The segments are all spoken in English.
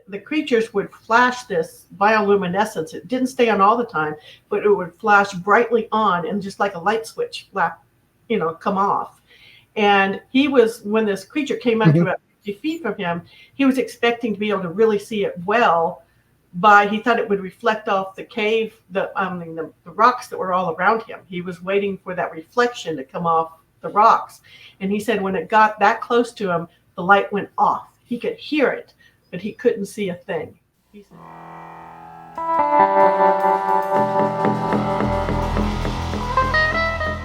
the creatures would flash this bioluminescence. It didn't stay on all the time, but it would flash brightly on and just like a light switch come off. And he was, when this creature came up to about 50 feet from him, he was expecting to be able to really see it well. He thought it would reflect off the cave, the rocks that were all around him. He was waiting for that reflection to come off the rocks. And he said when it got that close to him, the light went off. He could hear it, but he couldn't see a thing. He said,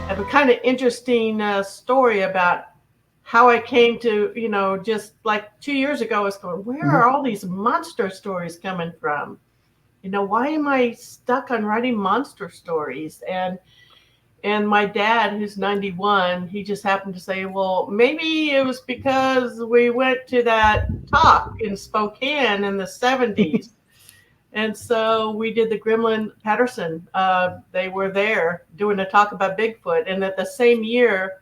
I have a kind of interesting story about how I came to, just like 2 years ago, I was going, where are all these monster stories coming from? Why am I stuck on writing monster stories? And my dad, who's 91, he just happened to say, well, maybe it was because we went to that talk in Spokane in the 70s. And so we did the Gremlin Patterson. They were there doing a talk about Bigfoot. And at the same year,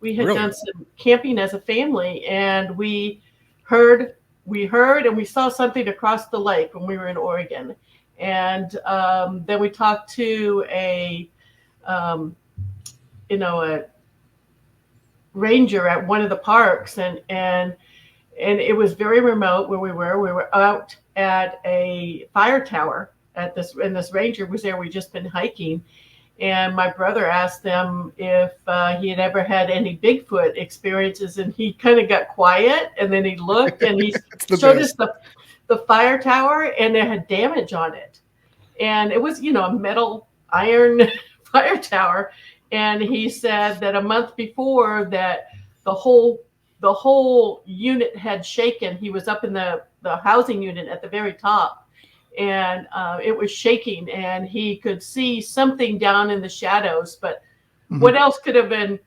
we had done some camping as a family, and we heard and we saw something across the lake when we were in Oregon. And then we talked to a ranger at one of the parks, and it was very remote where we were. We were out at a fire tower and this ranger was there. We'd just been hiking. And my brother asked them if he had ever had any Bigfoot experiences, and he kind of got quiet, and then he looked and he showed us the fire tower, and it had damage on it. And it was, a metal iron fire tower. And he said that a month before that the whole unit had shaken. He was up in the housing unit at the very top. And it was shaking, and he could see something down in the shadows, but what else could have been,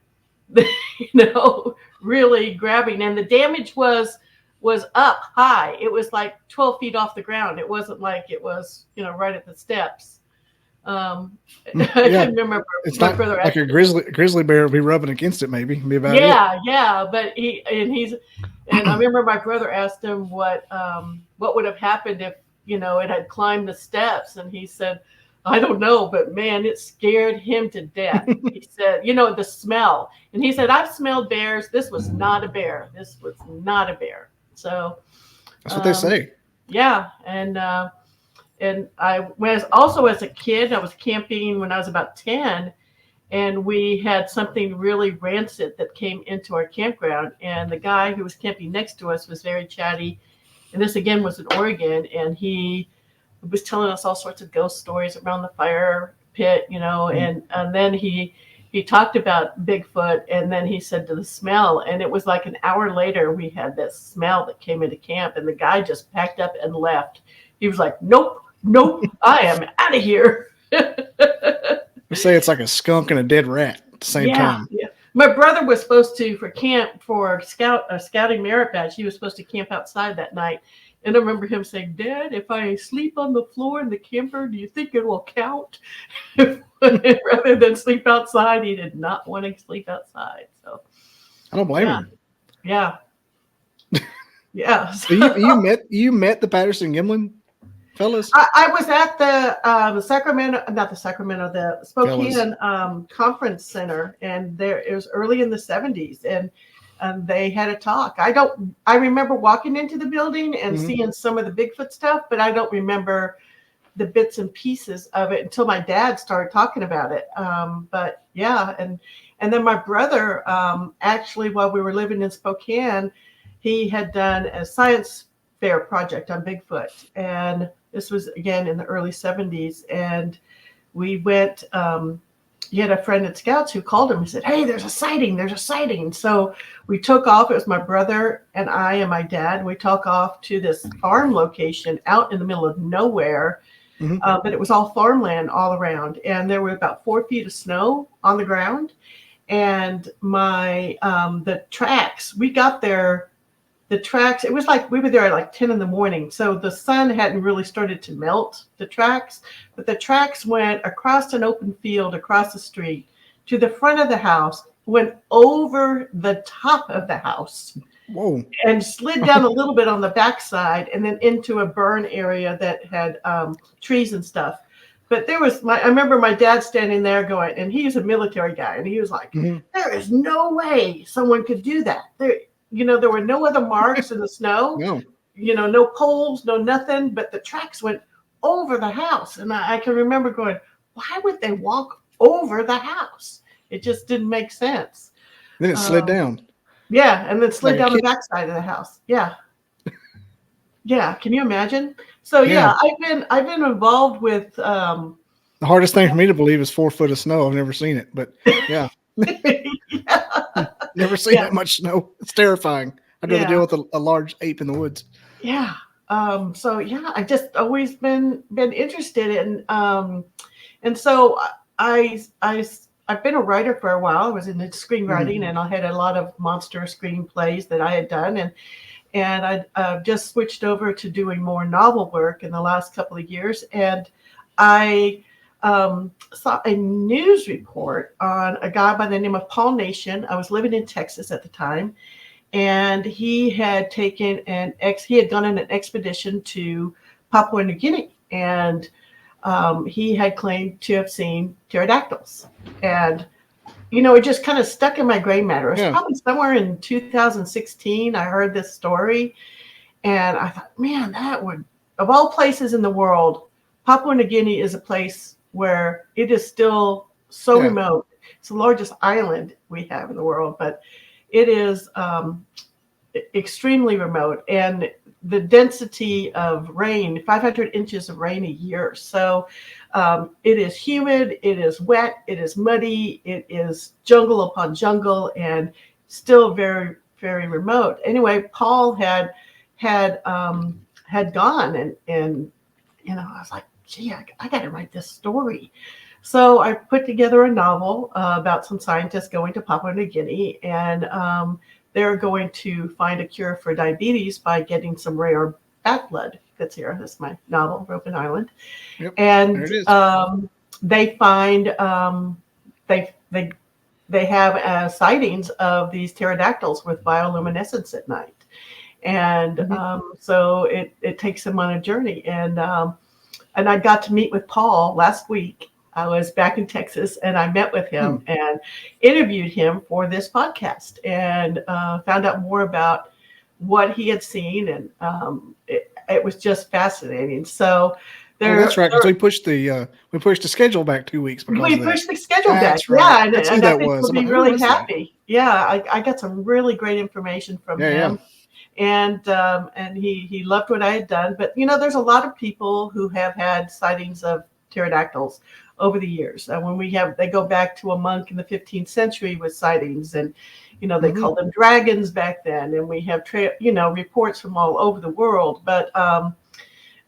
really grabbing? And the damage was up high. It was like 12 feet off the ground. It wasn't like it was, right at the steps. I can remember. It's not like a grizzly bear would be rubbing against it, maybe. But and I remember my brother asked him what would have happened if, it had climbed the steps, and he said, I don't know, but man, it scared him to death. He said, the smell. And he said, I've smelled bears. This was not a bear. This was not a bear. So that's what they say. Yeah. And I was also, as a kid, I was camping when I was about 10, and we had something really rancid that came into our campground. And the guy who was camping next to us was very chatty. And this again was in Oregon, and he was telling us all sorts of ghost stories around the fire pit, and then he talked about Bigfoot, and then he said to the smell, and it was like an hour later we had this smell that came into camp, and the guy just packed up and left. He was like, nope, I am out of here. They say it's like a skunk and a dead rat at the same time. Yeah. My brother was supposed to, for scouting merit badge, he was supposed to camp outside that night. And I remember him saying, Dad, if I sleep on the floor in the camper, do you think it will count? Rather than sleep outside, he did not want to sleep outside. So I don't blame him. Yeah. Yeah. So you met the Patterson Gimlin fellas? I was at the Spokane Conference Center, and it was early in the 70s, and they had a talk. I remember walking into the building and seeing some of the Bigfoot stuff, but I don't remember the bits and pieces of it until my dad started talking about it. But yeah, and then my brother, actually, while we were living in Spokane, he had done a science fair project on Bigfoot, and this was again in the early 70s, and we went. He had a friend at Scouts who called him and said, hey, there's a sighting. So we took off. It was my brother and I and my dad. We took off to this farm location out in the middle of nowhere. But it was all farmland all around. And there were about 4 feet of snow on the ground. And the tracks, we got there. The tracks, it was like we were there at like 10 in the morning. So the sun hadn't really started to melt the tracks, but the tracks went across an open field, across the street to the front of the house, went over the top of the house, Whoa. and slid down a little bit on the backside and then into a burn area that had trees and stuff. But I remember my dad standing there going, and he's a military guy, and he was like, there is no way someone could do that. There were no other marks in the snow, No. No poles, no nothing, but the tracks went over the house. And I can remember going, why would they walk over the house? It just didn't make sense. Then it slid down. Yeah, and then slid Like down the backside of the house. Yeah. Yeah, can you imagine? So yeah, I've been involved with the hardest thing for me to believe is 4 foot of snow. I've never seen it, but yeah. Never seen that much snow. It's terrifying. I'd rather deal with a large ape in the woods. Yeah. So yeah, I've just always been interested in and so I've been a writer for a while. I was in screenwriting and I had a lot of monster screenplays that I had done, and I just switched over to doing more novel work in the last couple of years. And I saw a news report on a guy by the name of Paul Nation. I was living in Texas at the time, and he had gone on an expedition to Papua New Guinea, and he had claimed to have seen pterodactyls. And it just kind of stuck in my gray matter. It was probably somewhere in 2016 I heard this story, and I thought, man, that would, of all places in the world, Papua New Guinea is a place where it is still so remote. It's the largest island we have in the world, but it is extremely remote, and the density of rain, 500 inches of rain a year. So it is humid, it is wet, it is muddy, it is jungle upon jungle, and still very, very remote. Anyway, Paul had gone, and I was like, gee, I got to write this story. So I put together a novel about some scientists going to Papua New Guinea, and they're going to find a cure for diabetes by getting some rare bat blood that's here. That's my novel, Ropen Island. Yep, and they find they have sightings of these pterodactyls with bioluminescence at night. And so it takes them on a journey. And I got to meet with Paul last week. I was back in Texas, and I met with him and interviewed him for this podcast, and found out more about what he had seen, and it was just fascinating. So that's right, because we pushed the schedule back 2 weeks. We pushed the schedule back. Right. Yeah, and that's I who think that was. we'll be really happy. Yeah, I got some really great information from him. And he loved what I had done. But there's a lot of people who have had sightings of pterodactyls over the years. When they go back to a monk in the 15th century with sightings, and they called them dragons back then. And we have reports from all over the world. But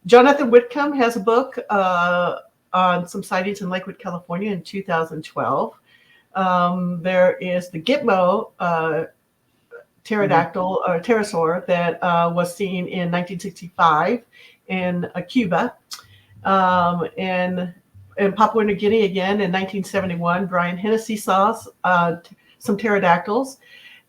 Jonathan Whitcomb has a book on some sightings in Lakewood, California in 2012. There is the Gitmo pterodactyl or pterosaur that was seen in 1965 in Cuba. In Papua New Guinea again in 1971, Brian Hennessy saw some pterodactyls.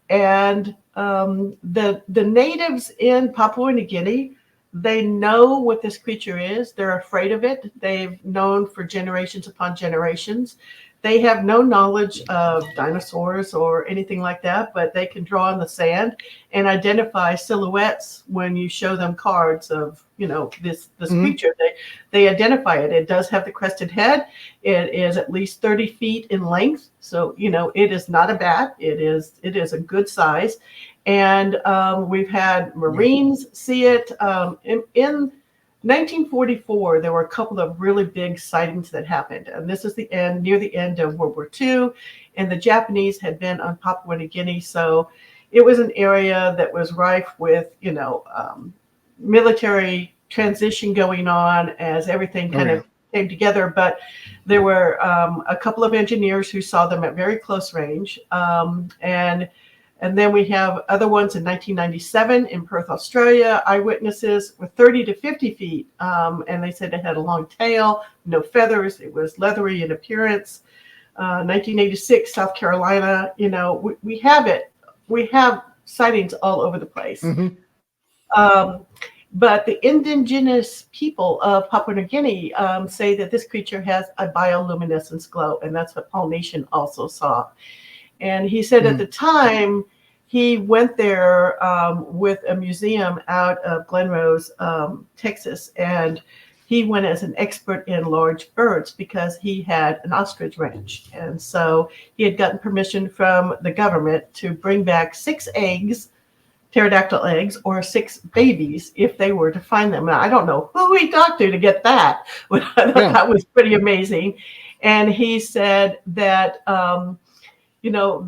And the natives in Papua New Guinea, they know what this creature is. They're afraid of it. They've known for generations upon generations. They have no knowledge of dinosaurs or anything like that, but they can draw in the sand and identify silhouettes when you show them cards of, this creature. They identify it. It does have the crested head. It is at least 30 feet in length. So, it is not a bat. It is a good size. And we've had Marines see it. In 1944, there were a couple of really big sightings that happened, and this is near the end of World War II, and the Japanese had been on Papua New Guinea, so it was an area that was rife with, military transition going on as everything kind of came together. But there were a couple of engineers who saw them at very close range, and then we have other ones in 1997 in Perth, Australia, eyewitnesses with 30 to 50 feet. And they said it had a long tail, no feathers. It was leathery in appearance. 1986, South Carolina, we have it. We have sightings all over the place. Mhm. But the indigenous people of Papua New Guinea say that this creature has a bioluminescence glow, and that's what Paul Nation also saw. And he said at the time he went there with a museum out of Glen Rose, Texas, and he went as an expert in large birds because he had an ostrich ranch. And so he had gotten permission from the government to bring back 6 eggs, pterodactyl eggs, or 6 babies if they were to find them. Now, I don't know who he talked to get that, but I thought that was pretty amazing. And he said that, you know,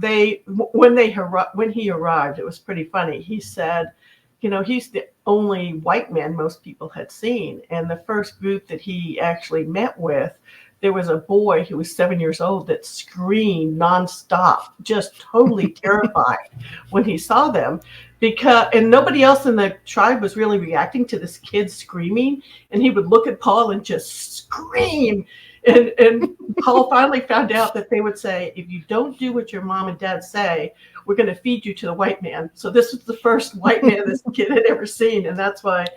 when he arrived, it was pretty funny. He said, you know, he's the only white man most people had seen. And the first group that he actually met with, there was a boy who was 7 years old that screamed nonstop, just totally terrified when he saw them, and nobody else in the tribe was really reacting to this kid screaming. And he would look at Paul and just scream. And Paul finally found out that they would say, if you don't do what your mom and dad say, we're going to feed you to the white man. So this was the first white man this kid had ever seen. And that's why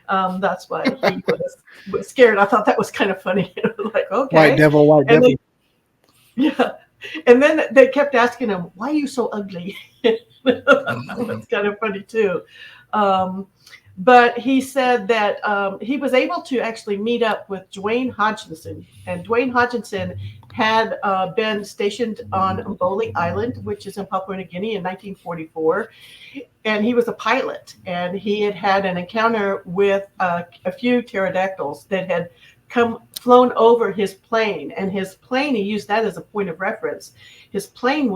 he was scared. I thought that was kind of funny. Like, okay. White devil, white devil. Yeah. And then they kept asking him, why are you so ugly? That's kind of funny too. But he said that he was able to actually meet up with Dwayne Hodgkinson. And Dwayne Hodgkinson had been stationed on Ropen Island, which is in Papua New Guinea, in 1944. And he was a pilot. And he had an encounter with a few pterodactyls that had flown over his plane. And his plane, he used that as a point of reference. His plane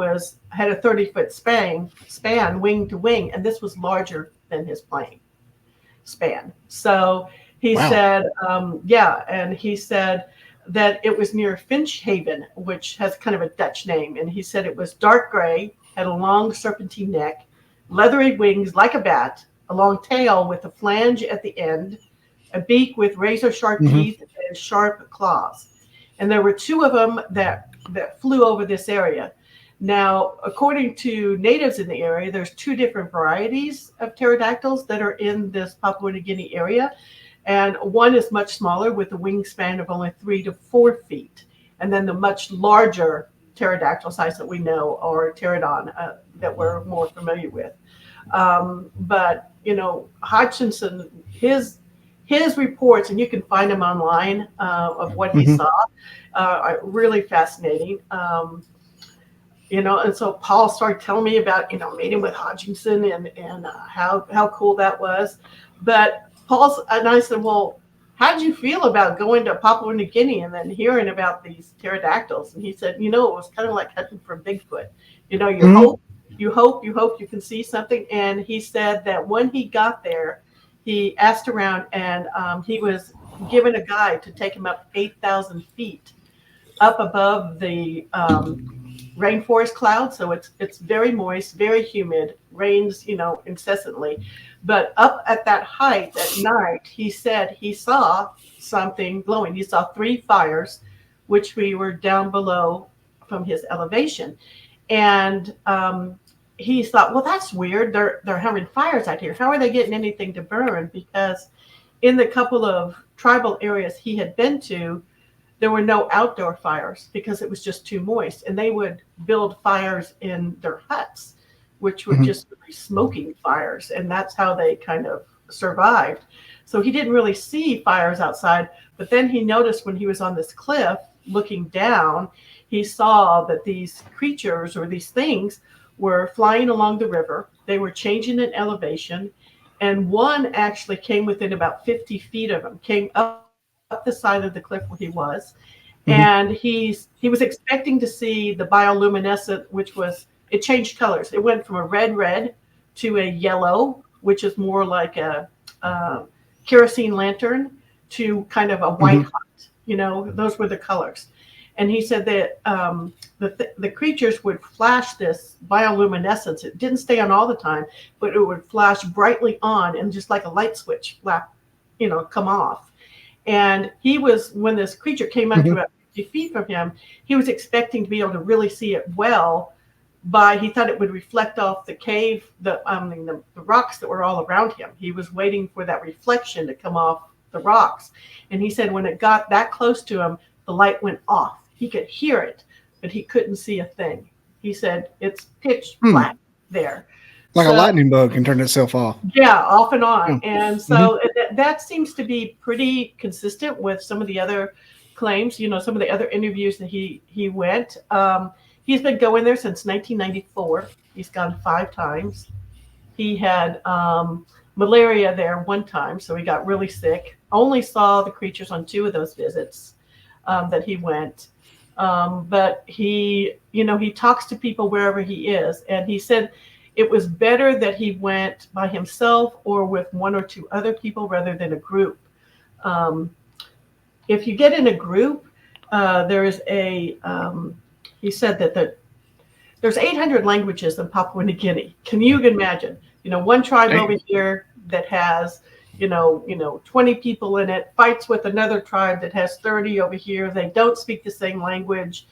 had a 30-foot span wing to wing, and this was larger than his plane span. So he said, and he said that it was near Finch Haven, which has kind of a Dutch name. And he said it was dark gray, had a long serpentine neck, leathery wings like a bat, a long tail with a flange at the end, a beak with razor sharp teeth and sharp claws. And there were 2 of them that flew over this area. Now, according to natives in the area, there's 2 different varieties of pterodactyls that are in this Papua New Guinea area. And one is much smaller with a wingspan of only 3 to 4 feet. And then the much larger pterodactyl size that we know, or pterodon, that we're more familiar with. But, you know, Hodgkinson, his reports, and you can find them online, of what he saw, are really fascinating. You know, and so Paul started telling me about, you know, meeting with Hodgkinson and how cool that was. But and I said, well, how did you feel about going to Papua New Guinea and then hearing about these pterodactyls? And he said, you know, it was kind of like hunting for Bigfoot. You know, you hope you can see something. And he said that when he got there, he asked around, and he was given a guide to take him up 8,000 feet up above the rainforest clouds. So it's very moist, very humid, rains, you know, incessantly. But up at that height at night, he said he saw something glowing. He saw 3 fires, which we were down below from his elevation. And he thought, well, that's weird. They're having fires out here. How are they getting anything to burn? Because in the couple of tribal areas he had been to, there were no outdoor fires because it was just too moist. And they would build fires in their huts, which were just really smoking fires. And that's how they kind of survived. So he didn't really see fires outside. But then he noticed when he was on this cliff looking down, he saw that these creatures or these things were flying along the river. They were changing in elevation. And one actually came within about 50 feet of him, came up the side of the cliff where he was. And he was expecting to see the bioluminescent, which was, it changed colors. It went from a red to a yellow, which is more like a kerosene lantern, to kind of a white hot. You know, those were the colors. And he said that the creatures would flash this bioluminescence. It didn't stay on all the time, but it would flash brightly on, and just like a light switch, come off. And when this creature came up to about 50 feet from him, he was expecting to be able to really see it well, he thought it would reflect off the cave, the rocks that were all around him. He was waiting for that reflection to come off the rocks. And he said when it got that close to him, the light went off. He could hear it, but he couldn't see a thing. He said it's pitch black there. Like a lightning bug can turn itself off. Yeah, off and on. Yeah. And so that seems to be pretty consistent with some of the other claims, some of the other interviews that he went. He's been going there since 1994. He's gone 5 times. He had malaria there one time, so he got really sick. Only saw the creatures on 2 of those visits that he went. But he talks to people wherever he is. And he said it was better that he went by himself or with 1 or 2 other people rather than a group. If you get in a group, there is he said that there's 800 languages in Papua New Guinea. Can you imagine? One tribe over here that has, 20 people in it, fights with another tribe that has 30 over here. They don't speak the same language.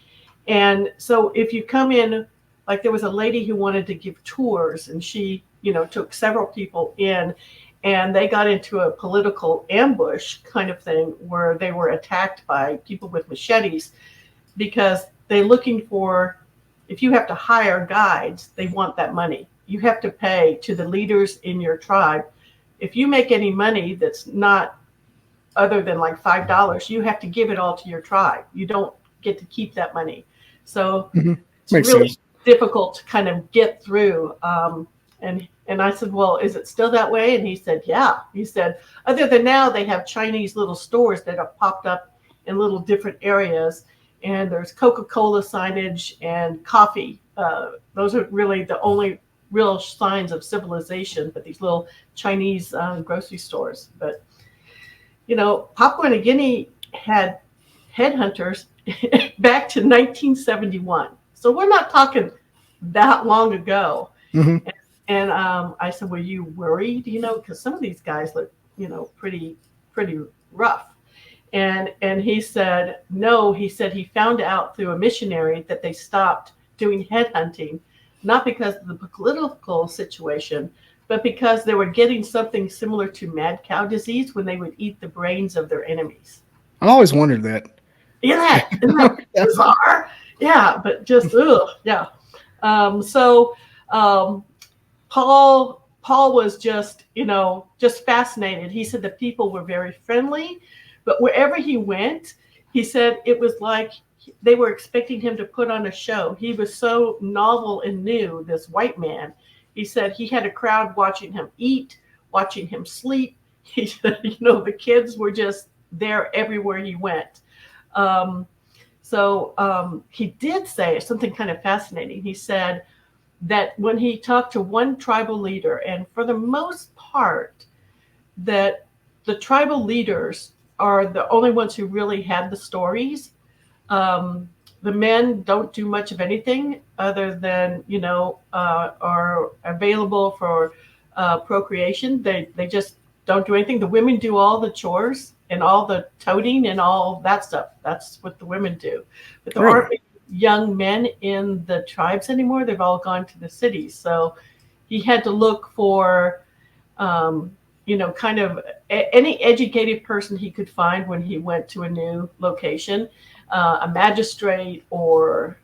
And so if you come in, like there was a lady who wanted to give tours, and she, took several people in, and they got into a political ambush kind of thing where they were attacked by people with machetes because they're looking for, if you have to hire guides, they want that money. You have to pay to the leaders in your tribe. If you make any money that's not other than like $5, you have to give it all to your tribe. You don't get to keep that money. So it's Makes really sense. difficult to kind of get through. And I said, well, is it still that way? And he said, yeah. He said, other than now, they have Chinese little stores that have popped up in little different areas. And there's Coca-Cola signage and coffee. Those are really the only real signs of civilization, but these little Chinese grocery stores. But, Papua New Guinea had headhunters back to 1971. So we're not talking that long ago. Mm-hmm. And I said, were you worried, because some of these guys look, pretty rough. And he said, no, he said he found out through a missionary that they stopped doing headhunting, not because of the political situation, but because they were getting something similar to mad cow disease when they would eat the brains of their enemies. I always wondered that. Isn't that bizarre? Yeah, but just, yeah. Paul was just fascinated. He said the people were very friendly, but wherever he went, he said it was like they were expecting him to put on a show. He was so novel and new, this white man. He said he had a crowd watching him eat, watching him sleep. He said, the kids were just there everywhere he went. He did say something kind of fascinating. He said that when he talked to one tribal leader, and for the most part, that the tribal leaders are the only ones who really had the stories. The men don't do much of anything other than, are available for procreation. They just don't do anything. The women do all the chores and all the toting and all that stuff. That's what the women do. But there aren't young men in the tribes anymore. They've all gone to the cities. So he had to look for, kind of any educated person he could find when he went to a new location, a magistrate or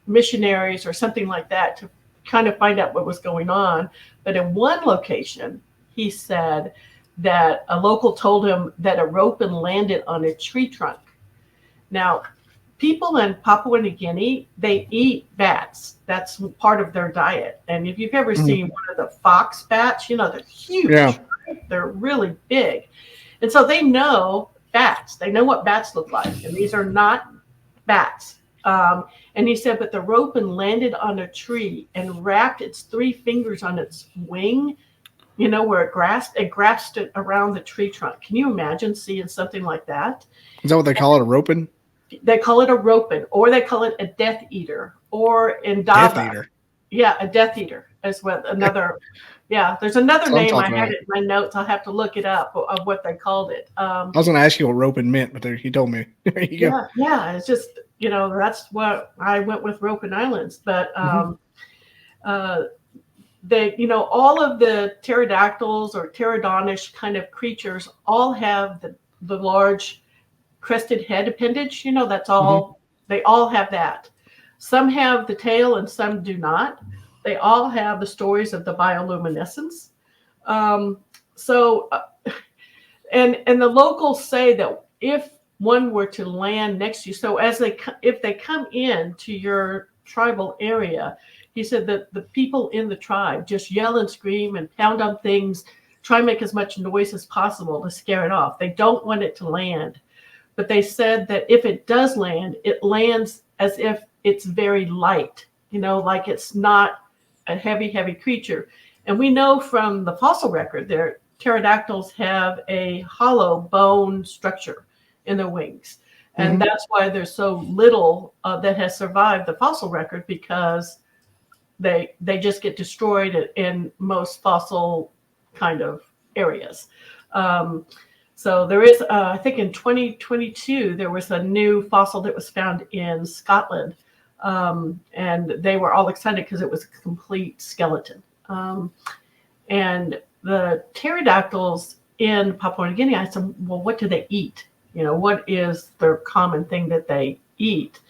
missionaries or something like that to kind of find out what was going on. But in one location, he said that a local told him that a ropen landed on a tree trunk. Now, people in Papua New Guinea, they eat bats. That's part of their diet. And if you've ever seen one of the fox bats, they're huge. Yeah. Right? They're really big. And so they know bats. They know what bats look like. And these are not bats. And he said, but the ropen landed on a tree and wrapped its 3 fingers on its wing, where it grasped it around the tree trunk. Can you imagine seeing something like that? Is that what they call it, a ropen? They call it a ropen, or they call it a death eater, or in Dava. Death eater. Yeah, a death eater as well. Another, there's another name. I had it in my notes. I'll have to look it up of what they called it. I was going to ask you what ropen meant, but he told me. There you go. Yeah, it's just, that's what I went with Ropen Islands. But They, all of the pterodactyls or pterodonish kind of creatures all have the large crested head appendage. That's all. They all have that. Some have the tail and some do not. They all have the stories of the bioluminescence. Um, so, and the locals say that if one were to land next to you, so if they come in to your tribal area, he said that the people in the tribe just yell and scream and pound on things, try and make as much noise as possible to scare it off. They don't want it to land. But they said that if it does land, it lands as if it's very light, like it's not a heavy, heavy creature. And we know from the fossil record their pterodactyls have a hollow bone structure in their wings. And that's why there's so little that has survived the fossil record, because they just get destroyed in most fossil kind of areas. So there is, I think in 2022, there was a new fossil that was found in Scotland. And they were all excited because it was a complete skeleton. And the pterodactyls in Papua New Guinea, I said, well, what do they eat? What is their common thing that they eat?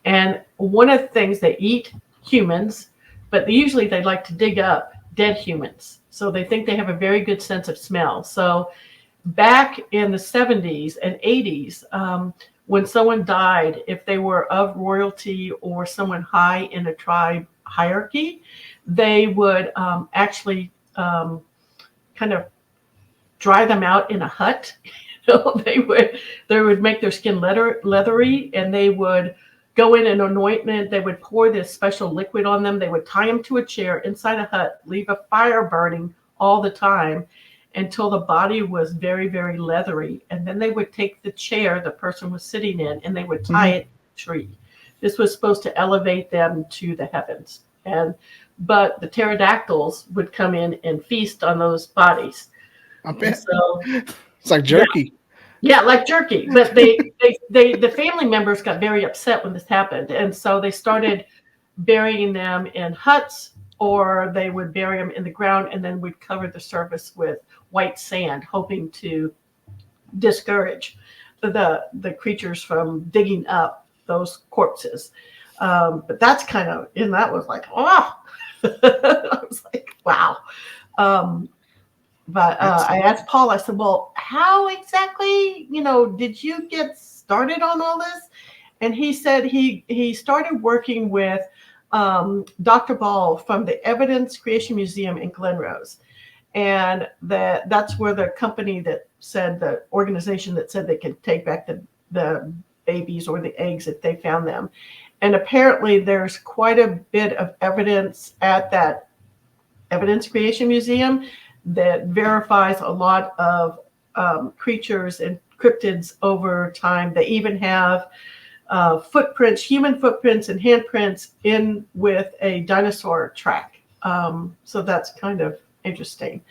And one of the things they eat, humans, but usually they like to dig up dead humans. So they think they have a very good sense of smell. So back in the 70s and 80s, when someone died, if they were of royalty or someone high in a tribe hierarchy, they would actually kind of dry them out in a hut. They would make their skin leathery, and they would go in an anointment. They would pour this special liquid on them. They would tie them to a chair inside a hut, leave a fire burning all the time until the body was very, very leathery. And then they would take the chair the person was sitting in and they would tie it to a tree. This was supposed to elevate them to the heavens. But the pterodactyls would come in and feast on those bodies. I bet. So, it's like jerky. Yeah, like jerky. But the family members got very upset when this happened. And so they started burying them in huts, or they would bury them in the ground, and then we'd cover the surface with white sand, hoping to discourage the creatures from digging up those corpses. But that's kind of, and that was like, oh, I was like, wow. But I asked Paul, I said, well, how exactly, did you get started on all this? And he said he started working with Dr. Ball from the Evidence Creation Museum in Glen Rose. And that's where the company that said, the organization that said they could take back the babies or the eggs if they found them. And apparently there's quite a bit of evidence at that Evidence Creation Museum that verifies a lot of creatures and cryptids over time. They even have footprints, human footprints and handprints in with a dinosaur track. So that's kind of interesting.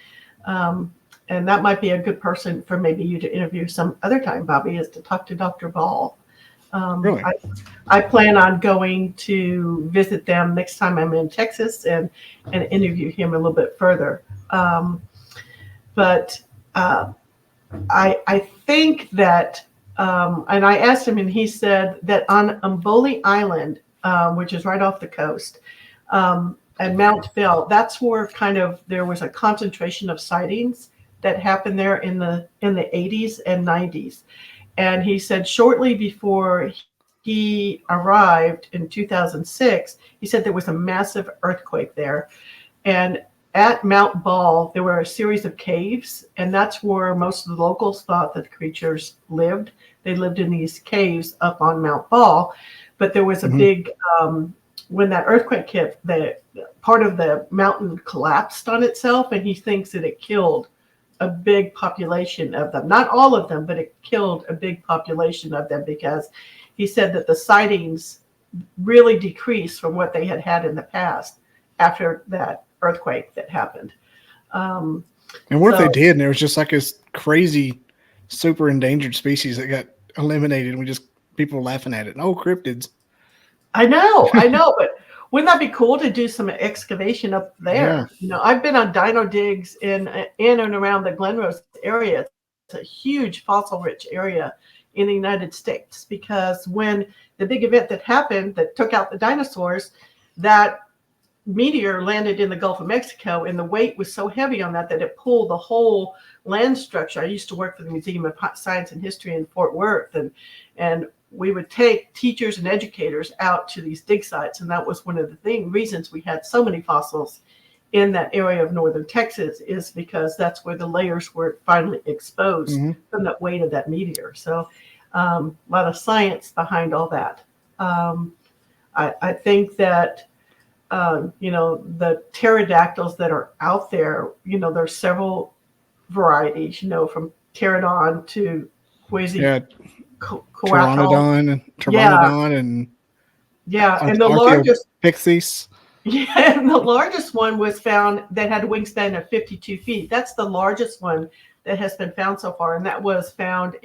And that might be a good person for maybe you to interview some other time, Bobby, is to talk to Dr. Ball. Really? I plan on going to visit them next time I'm in Texas and interview him a little bit further. But I think that, and I asked him, and he said that on Mboli Island, which is right off the coast, and Mount Bell, that's where kind of there was a concentration of sightings that happened there in the 80s and 90s. And he said shortly before he arrived in 2006, he said there was a massive earthquake there. And at Mount Ball, there were a series of caves, and that's where most of the locals thought that the creatures lived. They lived in these caves up on Mount Ball. But there was a big, when that earthquake hit, the part of the mountain collapsed on itself, and he thinks that it killed a big population of them. Not all of them, but it killed a big population of them, because he said that the sightings really decreased from what they had had in the past after that earthquake that happened. And what if they did, and there was just like this crazy, super endangered species that got eliminated, and people were laughing at it. Oh, cryptids. I know. But Wouldn't that be cool to do some excavation up there? Yeah. I've been on dino digs in and around the Glen Rose area. It's a huge fossil-rich area in the United States, because when the big event that happened that took out the dinosaurs, that meteor landed in the Gulf of Mexico, and the weight was so heavy on that it pulled the whole land structure. I used to work for the Museum of Science and History in Fort Worth, and we would take teachers and educators out to these dig sites, and that was one of the reasons we had so many fossils in that area of northern Texas, is because that's where the layers were finally exposed from that weight of that meteor. So a lot of science behind all that. I think that the pterodactyls that are out there, there's several varieties, from pterodon to Pteranodon and and the largest Pixies. Yeah, and the largest one was found that had a wingspan of 52 feet. That's the largest one that has been found so far, and that was found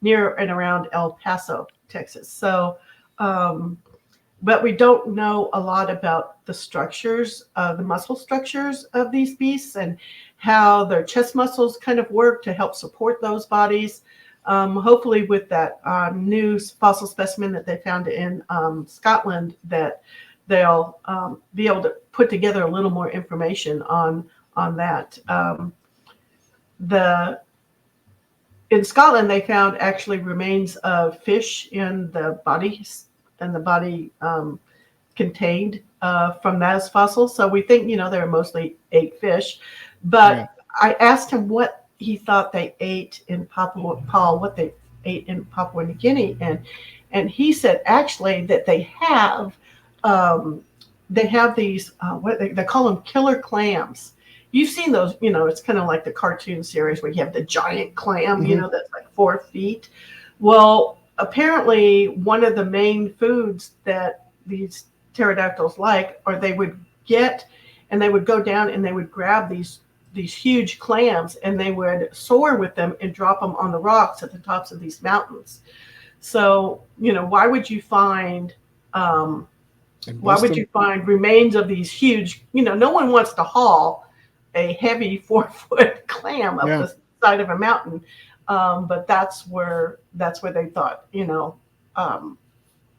near and around El Paso, Texas. So, but we don't know a lot about the structures, the muscle structures of these beasts, and how their chest muscles kind of work to help support those bodies. Hopefully with that new fossil specimen that they found in Scotland, that they'll be able to put together a little more information on that. In Scotland, they found actually remains of fish in the body, contained from those fossils. So we think, they're mostly ate fish. But I asked him what he thought they ate in what they ate in Papua New Guinea, and he said actually that they have these what they call them killer clams. You've seen those, it's kind of like the cartoon series where you have the giant clam, that's like 4 feet. Well, apparently one of the main foods that these pterodactyls like, or they would get, and they would go down and they would grab these huge clams, and they would soar with them and drop them on the rocks at the tops of these mountains. So, why would you find remains of these huge, no one wants to haul a heavy 4-foot clam up the side of a mountain. But that's where they thought,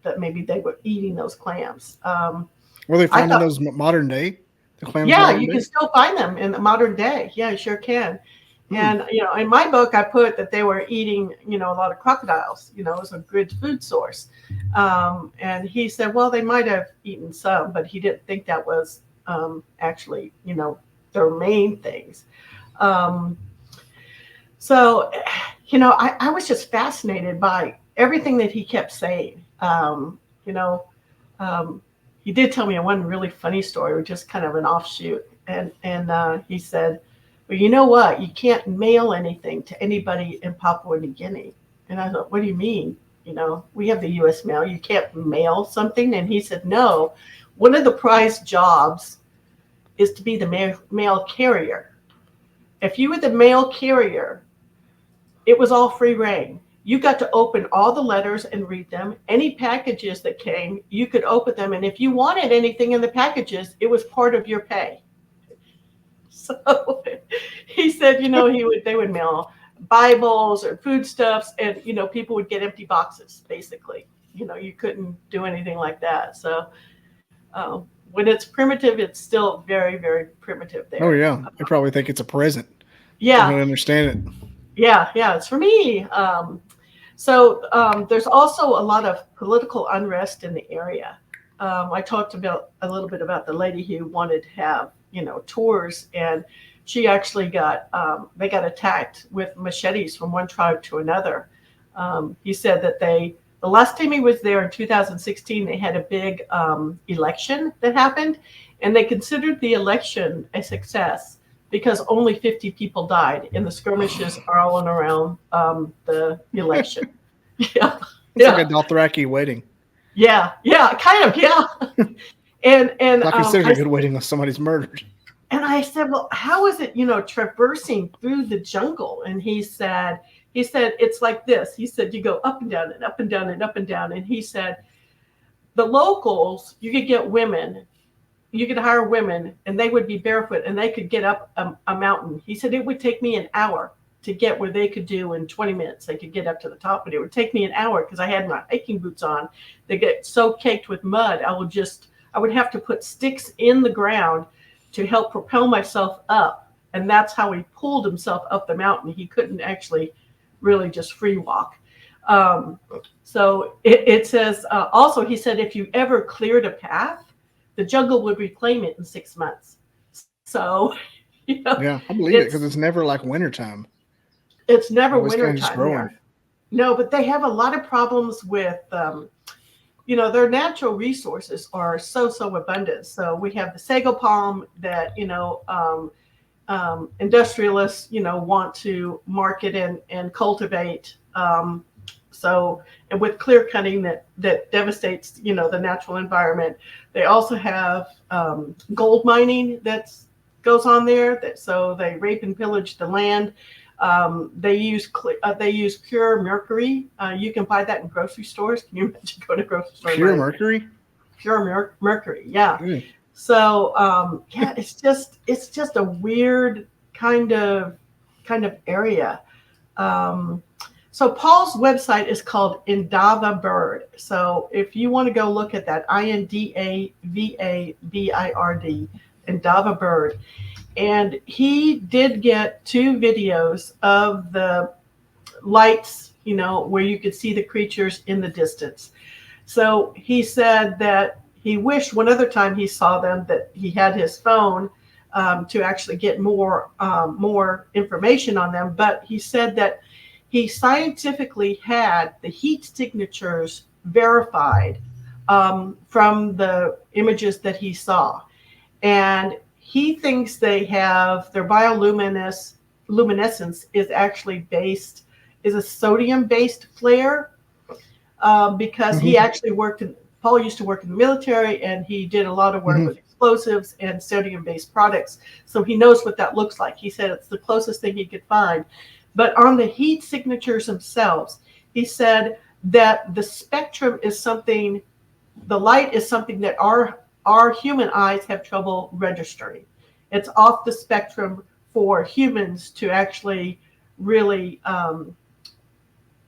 that maybe they were eating those clams. Were they finding those modern day? The clams? Yeah, you can still find them in the modern day. Yeah, you sure can. And, in my book, I put that they were eating, a lot of crocodiles, as a good food source. And he said, well, they might have eaten some, but he didn't think that was actually, their main things. So, I was just fascinated by everything that he kept saying. He did tell me one really funny story, just kind of an offshoot. And he said, well, you know what? You can't mail anything to anybody in Papua New Guinea. And I thought, what do you mean? We have the U.S. mail. You can't mail something? And he said, no. One of the prized jobs is to be the mail carrier. If you were the mail carrier, it was all free reign. You got to open all the letters and read them. Any packages that came, you could open them. And if you wanted anything in the packages, it was part of your pay. So he said, they would mail Bibles or foodstuffs, and, people would get empty boxes, basically. You couldn't do anything like that. So when it's primitive, it's still very, very primitive there. Oh, yeah. They probably think it's a present. Yeah. I don't understand it. Yeah, it's for me. So there's also a lot of political unrest in the area. I talked a little bit about the lady who wanted to have, tours, and she actually they got attacked with machetes from one tribe to another. He said that the last time he was there in 2016, they had a big election that happened, and they considered the election a success because only 50 people died in the skirmishes all around the election. It's like a Dothraki wedding. Yeah, kind of, yeah. And I consider a good wedding if somebody's murdered. And I said, well, how is it, traversing through the jungle? And he said, it's like this. He said, you go up and down and up and down and up and down. And he said, the locals, you could get women, you could hire women, and they would be barefoot, and they could get up a mountain. He said it would take me an hour to get where they could do in 20 minutes. They could get up to the top, but it would take me an hour because I had my hiking boots on. They get so caked with mud, I would have to put sticks in the ground to help propel myself up. And that's how he pulled himself up the mountain. He couldn't actually really just free walk. So it says, also, he said, if you ever cleared a path, the jungle would reclaim it in 6 months. So, yeah, I believe it because it's never like wintertime. It's never wintertime there. Growing. No, but they have a lot of problems with, their natural resources are so abundant. So we have the sago palm that, industrialists, want to market and cultivate. And with clear cutting that devastates, the natural environment. They also have gold mining that goes on there. So they rape and pillage the land. They use pure mercury. You can buy that in grocery stores. Can you imagine going to grocery store? Pure mercury? Pure mercury, yeah. Mm. So it's just a weird kind of area. So Paul's website is called Indava Bird. So if you want to go look at that, INDAVABIRD, Indava Bird. And he did get 2 videos of the lights, where you could see the creatures in the distance. So he said that he wished one other time he saw them that he had his phone to actually get more information on them. But he said that he scientifically had the heat signatures verified from the images that he saw. And he thinks they have their bioluminescence is actually is a sodium-based flare because he actually Paul used to work in the military, and he did a lot of work with explosives and sodium-based products. So he knows what that looks like. He said it's the closest thing he could find. But on the heat signatures themselves, he said that the spectrum is something, the light is something that our human eyes have trouble registering. It's off the spectrum for humans to actually really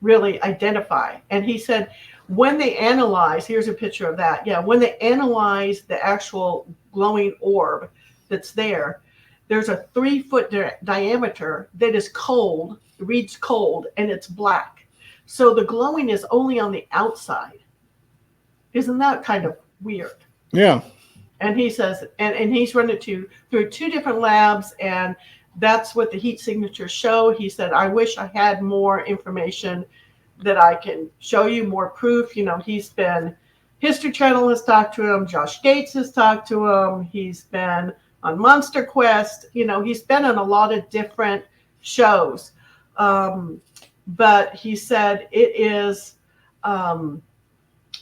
identify. And he said when they analyze, here's a picture of that. Yeah, when they analyze the actual glowing orb that's there, there's a 3-foot diameter that is cold, reads cold, and it's black. So the glowing is only on the outside. Isn't that kind of weird? Yeah. And he says, and he's run it through 2 different labs, and that's what the heat signatures show. He said, I wish I had more information that I can show you, more proof. History Channel has talked to him. Josh Gates has talked to him. He's been on Monster Quest. He's been on a lot of different shows. But he said it is,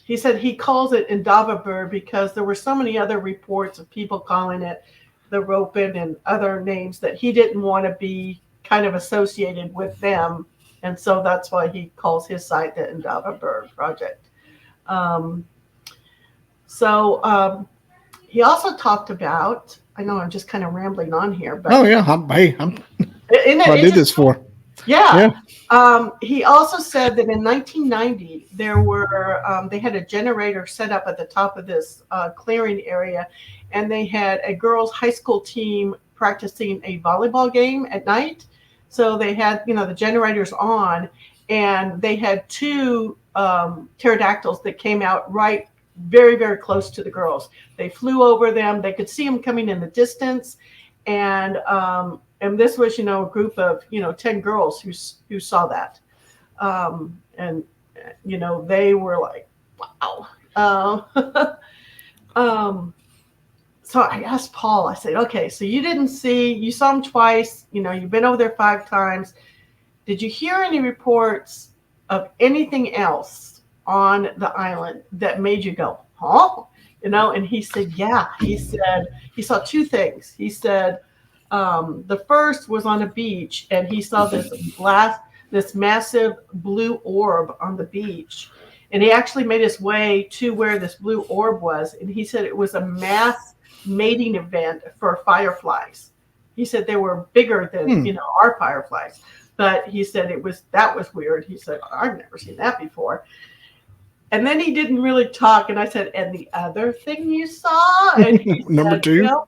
he said he calls it Indava Bird because there were so many other reports of people calling it the Ropen and other names that he didn't want to be kind of associated with them. And so that's why he calls his site the Indava Bird Project. He also talked about, I know I'm just kind of rambling on here, but I did this for. Yeah. He also said that in 1990 there were they had a generator set up at the top of this clearing area, and they had a girls' high school team practicing a volleyball game at night. So they had the generators on, and they had 2 pterodactyls that came out right very, very close to the girls. They flew over them. They could see them coming in the distance, and this was, a group of, 10 girls who saw that. And they were like, wow. So I asked Paul, I said, okay, so you saw them twice, you've been over there 5 times. Did you hear any reports of anything else on the island that made you go, huh? And he said, yeah. He said he saw 2 things. He said, the first was on a beach, and he saw this massive blue orb on the beach. And he actually made his way to where this blue orb was. And he said it was a mass mating event for fireflies. He said they were bigger than, our fireflies. But he said that was weird. He said, I've never seen that before. And then he didn't really talk. And I said, and the other thing you saw? And he Number said, 2?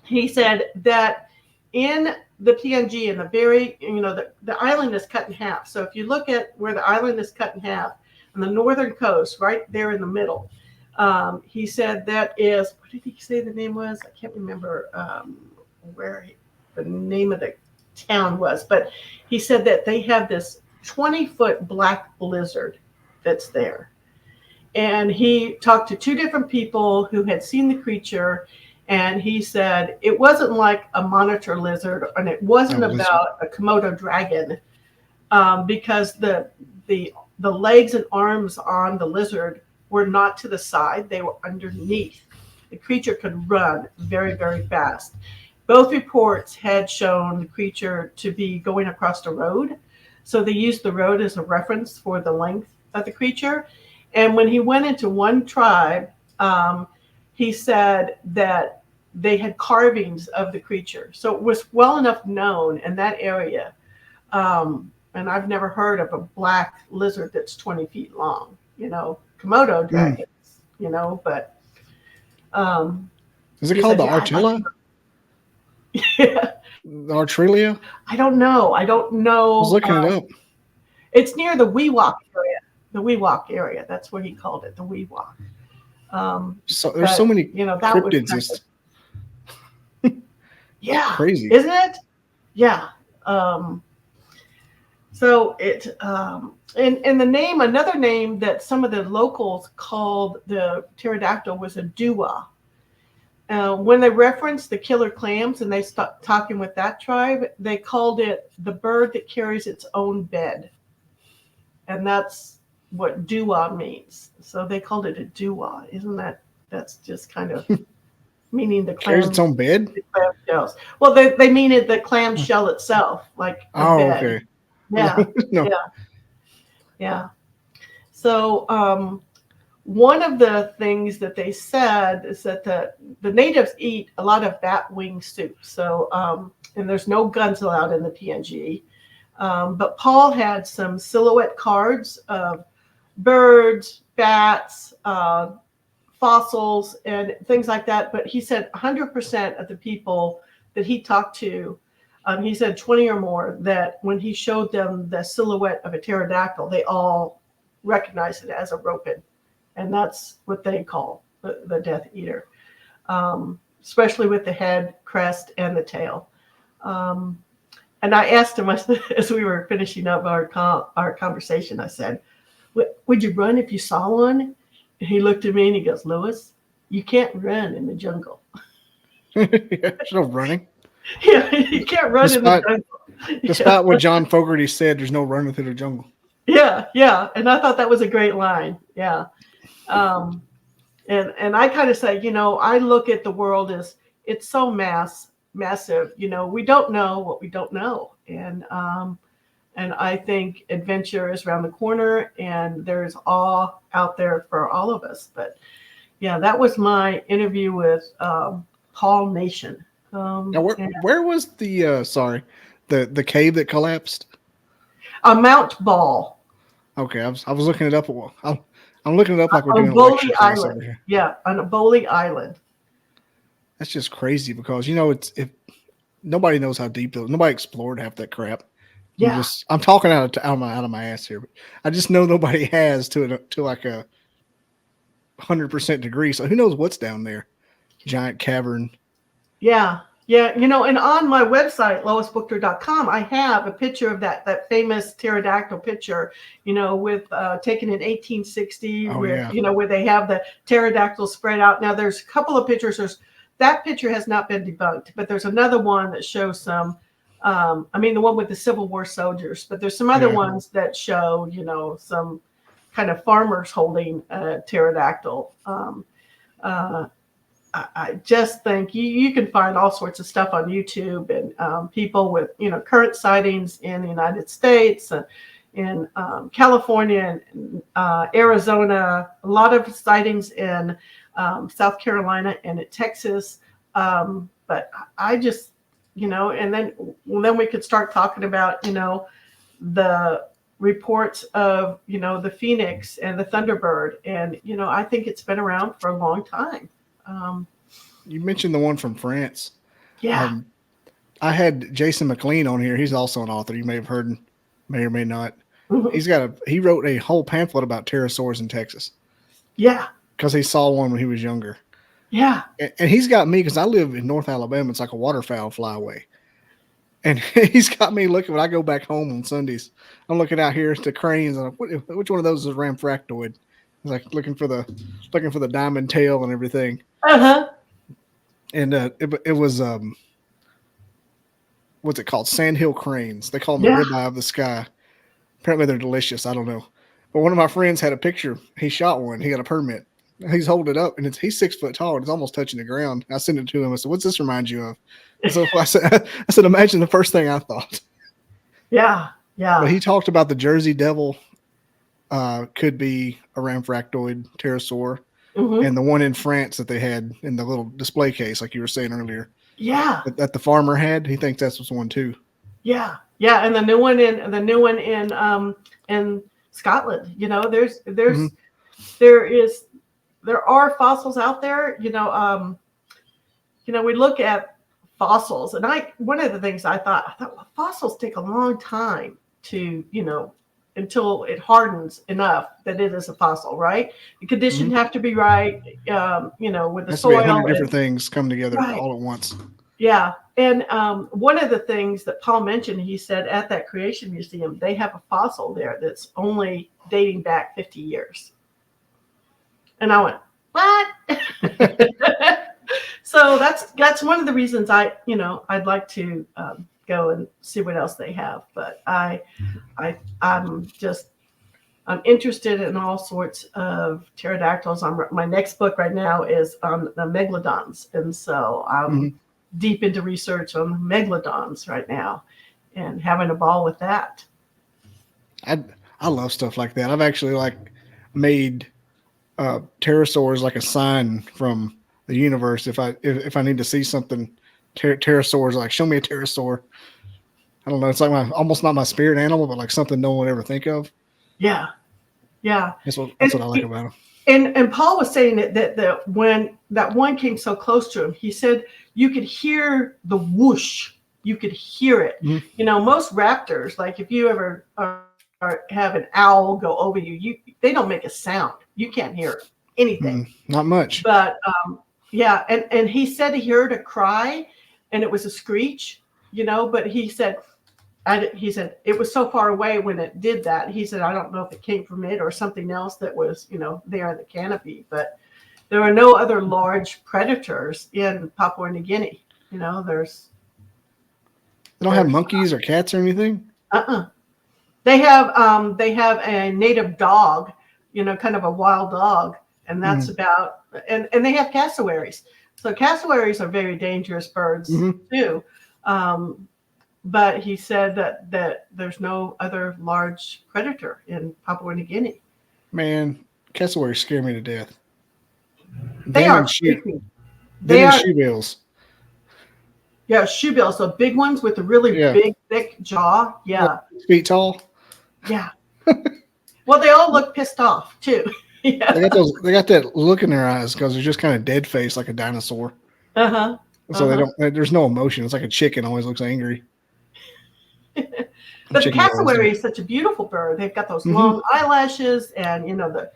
He said that in the PNG, in the very, the island is cut in half. So if you look at where the island is cut in half, on the northern coast, right there in the middle, he said that is, what did he say the name was? I can't remember the name of the town was, but he said that they have this 20-foot black lizard that's there. And he talked to 2 different people who had seen the creature, and he said it wasn't like a monitor lizard, and it wasn't about a Komodo dragon, because the legs and arms on the lizard were not to the side, they were underneath. The creature could run very, very fast. Both reports had shown the creature to be going across the road. So they used the road as a reference for the length of the creature. And when he went into one tribe, he said that they had carvings of the creature. So it was well enough known in that area. And I've never heard of a black lizard that's 20 feet long, Komodo dragons, but. Is it called the Artilla? Yeah. The Artrillia? I don't know. I was looking it up. It's near the WWII area. The WWII area. That's what he called it, the WWII. So there's so many cryptids. Yeah. Crazy. Isn't it? Yeah. So it and the name, another name that some of the locals called the pterodactyl was a dua. When they referenced the killer clams and they stopped talking with that tribe, they called it the bird that carries its own bed. And that's what dua means. So they called it a dua. That's just kind of meaning the clam. Carries its own bed? The clam shells. Well, they mean it the clam shell itself, like the bed. Okay. Yeah. No. Yeah. So one of the things that they said is that the natives eat a lot of bat wing soup. So and there's no guns allowed in the PNG. But Paul had some silhouette cards of birds, bats, fossils, and things like that. But he said 100% of the people that he talked to, he said 20 or more, that when he showed them the silhouette of a pterodactyl, they all recognized it as a ropen. And that's what they call the Death Eater, especially with the head, crest, and the tail. And I asked him as we were finishing up our conversation, I said, would you run if you saw one? And he looked at me and he goes, Lois, you can't run in the jungle. There's no running. Yeah, you can't run in the jungle. Despite what John Fogerty said, there's no running through the jungle. Yeah. And I thought that was a great line. Yeah. And I kind of say, I look at the world as it's so massive. We don't know what we don't know. And I think adventure is around the corner and there's awe out there for all of us. But yeah, that was my interview with Paul Nation. Now, where was the cave that collapsed? Mount Ball. Okay, I was looking it up. I'm looking it up like we're doing a WWII lecture class over Island. here. Yeah, on WWII Island. That's just crazy because if nobody knows how deep nobody explored half that crap. Yeah, I'm talking out of my ass here, but I just know nobody has to like a 100% degree. So who knows what's down there? Giant cavern. Yeah. And on my website, loisbuchter.com, I have a picture of that famous pterodactyl picture, with taken in 1860, where they have the pterodactyl spread out. Now, there's a couple of pictures. That picture has not been debunked, but there's another one that shows some, the one with the Civil War soldiers, but there's some other ones that show, some kind of farmers holding a pterodactyl. I just think you can find all sorts of stuff on YouTube and people with, current sightings in the United States, in California and Arizona, a lot of sightings in South Carolina and in Texas. But I just, and then we could start talking about, the reports of, the Phoenix and the Thunderbird. And, I think it's been around for a long time. You mentioned the one from France. Yeah. I had Jason McLean on here. He's also an author. You may have heard, may or may not. Mhm. He wrote a whole pamphlet about pterosaurs in Texas. Yeah. Because he saw one when he was younger. Yeah. And he's got me, because I live in North Alabama. It's like a waterfowl flyway. And he's got me looking when I go back home on Sundays. I'm looking out here at the cranes. And which one of those is ramfractoid? It's like looking for the diamond tail and everything. Uh-huh. And it was what's it called? Sandhill cranes. They call them Yeah. the ribeye of the sky. Apparently they're delicious. I don't know. But one of my friends had a picture. He shot one. He got a permit. He's holding it up, and he's 6 foot tall, and it's almost touching the ground. I sent it to him. I said, "What's this remind you of?" So I said, "Imagine the first thing I thought." Yeah. Yeah. But he talked about the Jersey Devil could be a ramfractoid pterosaur, and the one in France that they had in the little display case, like you were saying earlier. Yeah. That the farmer had. He thinks that's one too. Yeah. Yeah. And the new one in Scotland. There are fossils out there. We look at fossils, and one of the things I thought, well, fossils take a long time to, until it hardens enough that it is a fossil, right? The conditions have to be right, with the Has soil. To be 100 different things come together Right. all at once. Yeah. And one of the things that Paul mentioned, he said at that Creation Museum, they have a fossil there that's only dating back 50 years. And I went, what? So that's one of the reasons I'd like to go and see what else they have. But I'm interested in all sorts of pterodactyls. My next book right now is on the megalodons, and so I'm deep into research on megalodons right now, and having a ball with that. I love stuff like that. I've actually made pterosaurs like a sign from the universe. If I need to see something, pterosaurs, like, show me a pterosaur. I don't know. It's like almost not my spirit animal, but like something no one would ever think of. Yeah. Yeah. That's what I like about them. And Paul was saying that when that one came so close to him, he said you could hear the whoosh. You could hear it. Most raptors, like if you ever have an owl go over you, they don't make a sound. You can't hear anything. Not much. But yeah, and he said he heard a cry, and it was a screech. But he said it was so far away when it did that. He said, I don't know if it came from it or something else that was, there in the canopy. But there are no other large predators in Papua New Guinea. They don't have monkeys or cats or anything? They have a native dog, kind of a wild dog. And that's about, and they have cassowaries. So cassowaries are very dangerous birds too. But he said that there's no other large predator in Papua New Guinea. Man, cassowaries scare me to death. They are freaky. They are shoebills. Yeah, shoebills. So big ones with a really big, thick jaw. Yeah. 6 feet tall. Yeah. Well, they all look pissed off too. Yeah. They got that look in their eyes because they're just kind of dead faced like a dinosaur. So there's no emotion. It's like a chicken always looks angry. But the cassowary is such a beautiful bird. They've got those long eyelashes and the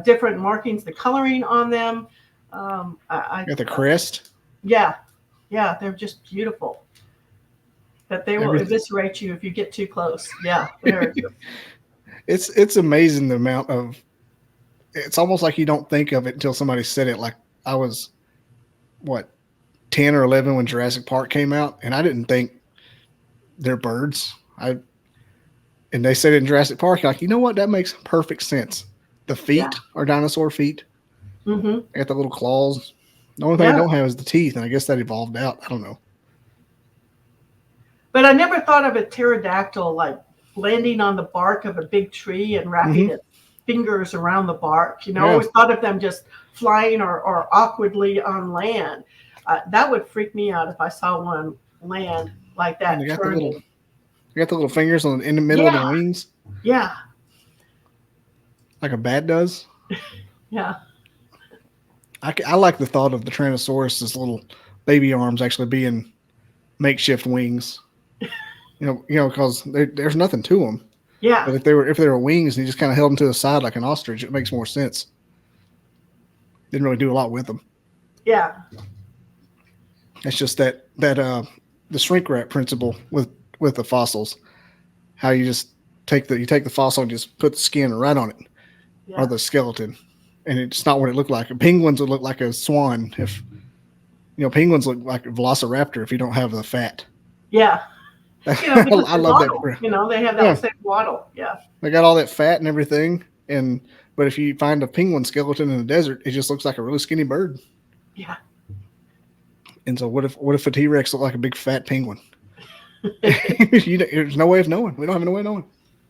different markings, the coloring on them. Got the crest. Yeah, they're just beautiful. But they will eviscerate you if you get too close. Yeah, it's amazing the amount of. It's almost like you don't think of it until somebody said it. Like I was, 10 or 11 when Jurassic Park came out, and I didn't think they're birds. And they said it in Jurassic Park, like, you know what? That makes perfect sense. The feet are dinosaur feet. They got the little claws. The only thing I don't have is the teeth, and I guess that evolved out. I don't know. But I never thought of a pterodactyl like landing on the bark of a big tree and wrapping Mm-hmm. its fingers around the bark. I Yeah. always thought of them just flying or awkwardly on land. That would freak me out if I saw one land like And that turning. they got the little fingers in the middle of Yeah, the wings, yeah, like a bat does. yeah, I like the thought of the Tyrannosaurus's little baby arms actually being makeshift wings. Because there's nothing to them. yeah, But if they were wings and you just kind of held them to the side like an ostrich, it makes more sense. Didn't really do a lot with them. yeah, It's just that the shrink wrap principle with the fossils, how you just take the fossil and just put the skin right on it or yeah, the skeleton, and it's not what it looked like. Penguins would look like a swan if penguins look like a velociraptor if you don't have the fat. yeah. Because I they love waddle. that. They have Yeah, that same waddle. Yeah, they got all that fat and everything, but if you find a penguin skeleton in the desert, it just looks like a really skinny bird. yeah. And so what if a T Rex looked like a big fat penguin? There's no way of knowing. We don't have no way of knowing.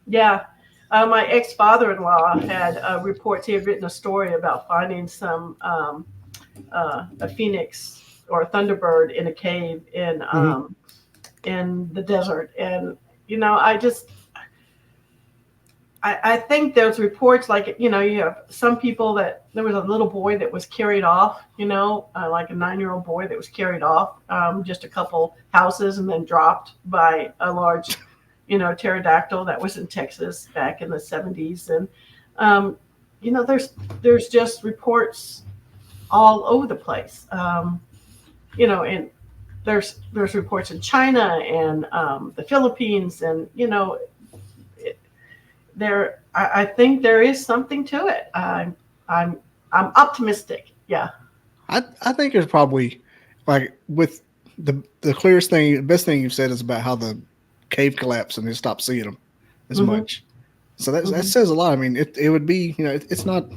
Yeah. My ex-father-in-law had reports. He had written a story about finding a phoenix or a thunderbird in a cave in the desert. And I think those reports, like you have some people that there was a little boy that was carried off, like a 9-year-old boy that was carried off just a couple houses and then dropped by a large pterodactyl that was in Texas back in the 70s. And there's just reports all over the place. And there's reports in China and the Philippines, and I think there is something to it. I'm optimistic. Yeah. I think there's probably like with the clearest thing, the best thing you've said is about how the cave collapsed and they stopped seeing them as much. So that says a lot. I mean, it would be it's not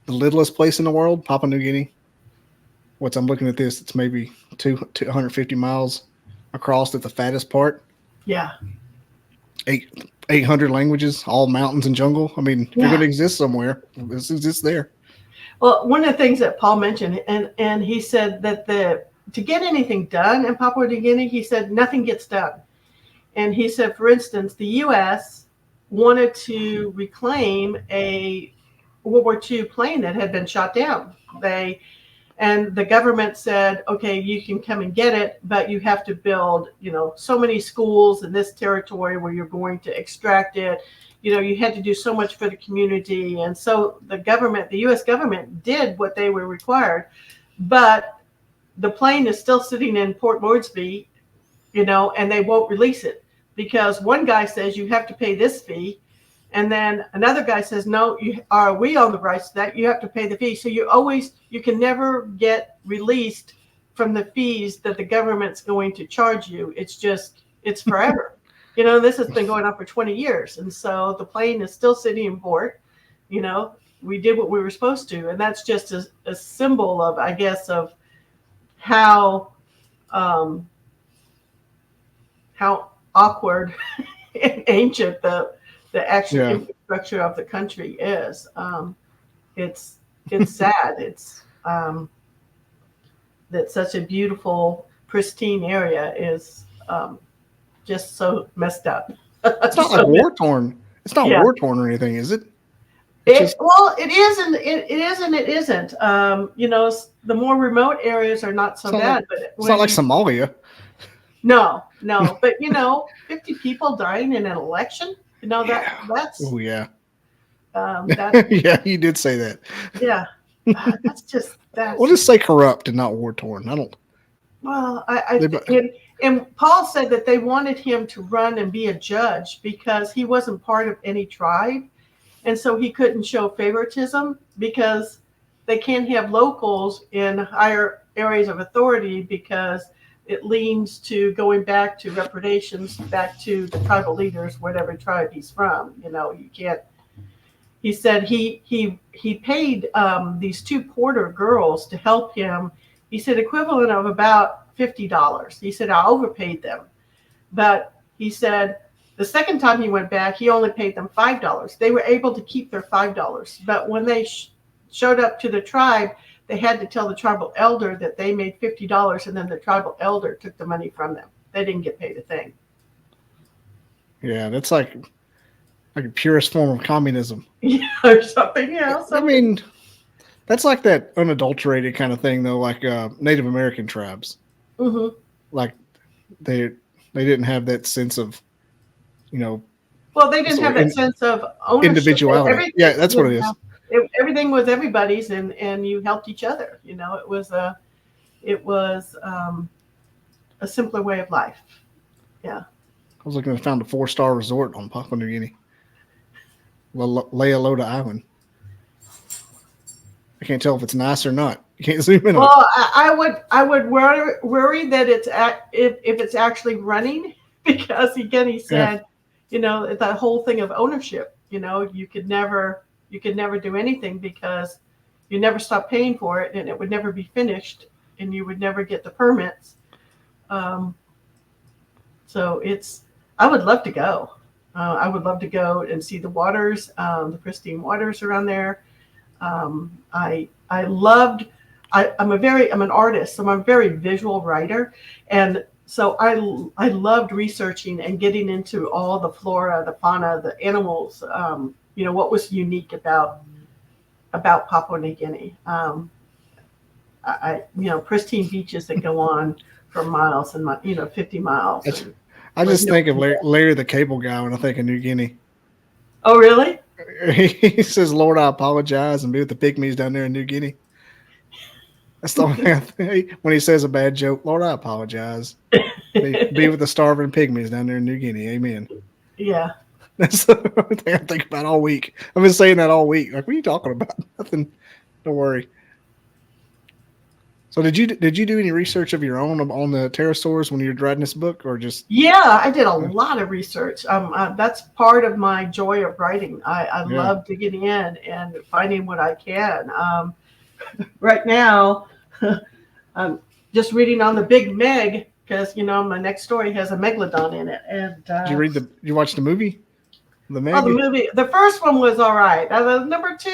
the littlest place in the world, Papua New Guinea. I'm looking at this, it's maybe 250 miles across at the fattest part. Yeah. 800 languages, all mountains and jungle. I mean, if you're going to exist somewhere, this exists there. Well, one of the things that Paul mentioned, and he said that to get anything done in Papua New Guinea, he said nothing gets done. And he said, for instance, the U.S. wanted to reclaim a World War II plane that had been shot down. And the government said, okay, you can come and get it, but you have to build, so many schools in this territory where you're going to extract it. You had to do so much for the community. And so the U.S. government did what they were required, but the plane is still sitting in Port Moresby, and they won't release it because one guy says you have to pay this fee. And then another guy says, no, we own the rights to that. You have to pay the fee. So you can never get released from the fees that the government's going to charge you. It's forever. This has been going on for 20 years. And so the plane is still sitting in port. We did what we were supposed to. And that's just a symbol of, I guess, of how awkward and ancient the actual infrastructure of the country is. It's sad. It's that such a beautiful, pristine area is just so messed up. It's not like war torn. It's not war torn or anything, is it? It is and it is and it isn't. The more remote areas are not so bad. But it's not like Somalia. No. But 50 people dying in an election. That's. Oh yeah. That, yeah, you did say that. Yeah, that's. We'll just say corrupt and not war torn. I don't. Well, and Paul said that they wanted him to run and be a judge because he wasn't part of any tribe, and so he couldn't show favoritism because they can't have locals in higher areas of authority because it leans to going back to repredations, back to the tribal leaders, whatever tribe he's from. You can't. He said he paid these 2 Porter girls to help him. He said equivalent of about $50. He said I overpaid them, but he said The second time he went back, he only paid them $5. They were able to keep their $5, but when they showed up to the tribe, they had to tell the tribal elder that they made $50, and then the tribal elder took the money from them. They didn't get paid a thing. Yeah, that's like a purest form of communism. Yeah, or something. Yeah, something. I mean, that's like that unadulterated kind of thing, though. Like Native American tribes, like they didn't have that sense of, Well, they didn't have that sense of ownership. Individuality. Everything Yeah, that's what it is. Everything was everybody's, and you helped each other. It was a simpler way of life. Yeah. I was looking to find a 4-star resort on Papua New Guinea. Lealoda Island. I can't tell if it's nice or not. You can't zoom in. Well, I would worry that if it's actually running, because again he said, that whole thing of ownership. You could never do anything because you never stop paying for it, and it would never be finished, and you would never get the permits. So I would love to go. I would love to go and see the waters, the pristine waters around there. I'm an artist, so I'm a very visual writer. And so I loved researching and getting into all the flora, the fauna, the animals, what was unique about Papua New Guinea. Pristine beaches that go on for miles and 50 miles. I just think of Larry the Cable Guy when I think of New Guinea. Oh, really? He says, "Lord, I apologize," and be with the pygmies down there in New Guinea. That's the only thing I think. When he says a bad joke, "Lord, I apologize." Be with the starving pygmies down there in New Guinea. Amen. Yeah. That's the only thing I think about all week. I've been saying that all week. Like, what are you talking about? Nothing. Don't worry. So did you do any research of your own on the pterosaurs when you were writing this book, or just? Yeah, I did a lot of research. That's part of my joy of writing. I love digging in and finding what I can. Right now, I'm just reading on the Big Meg because my next story has a megalodon in it. And did you watch the movie? The Meg? Oh, the movie. The first one was all right. Number 2,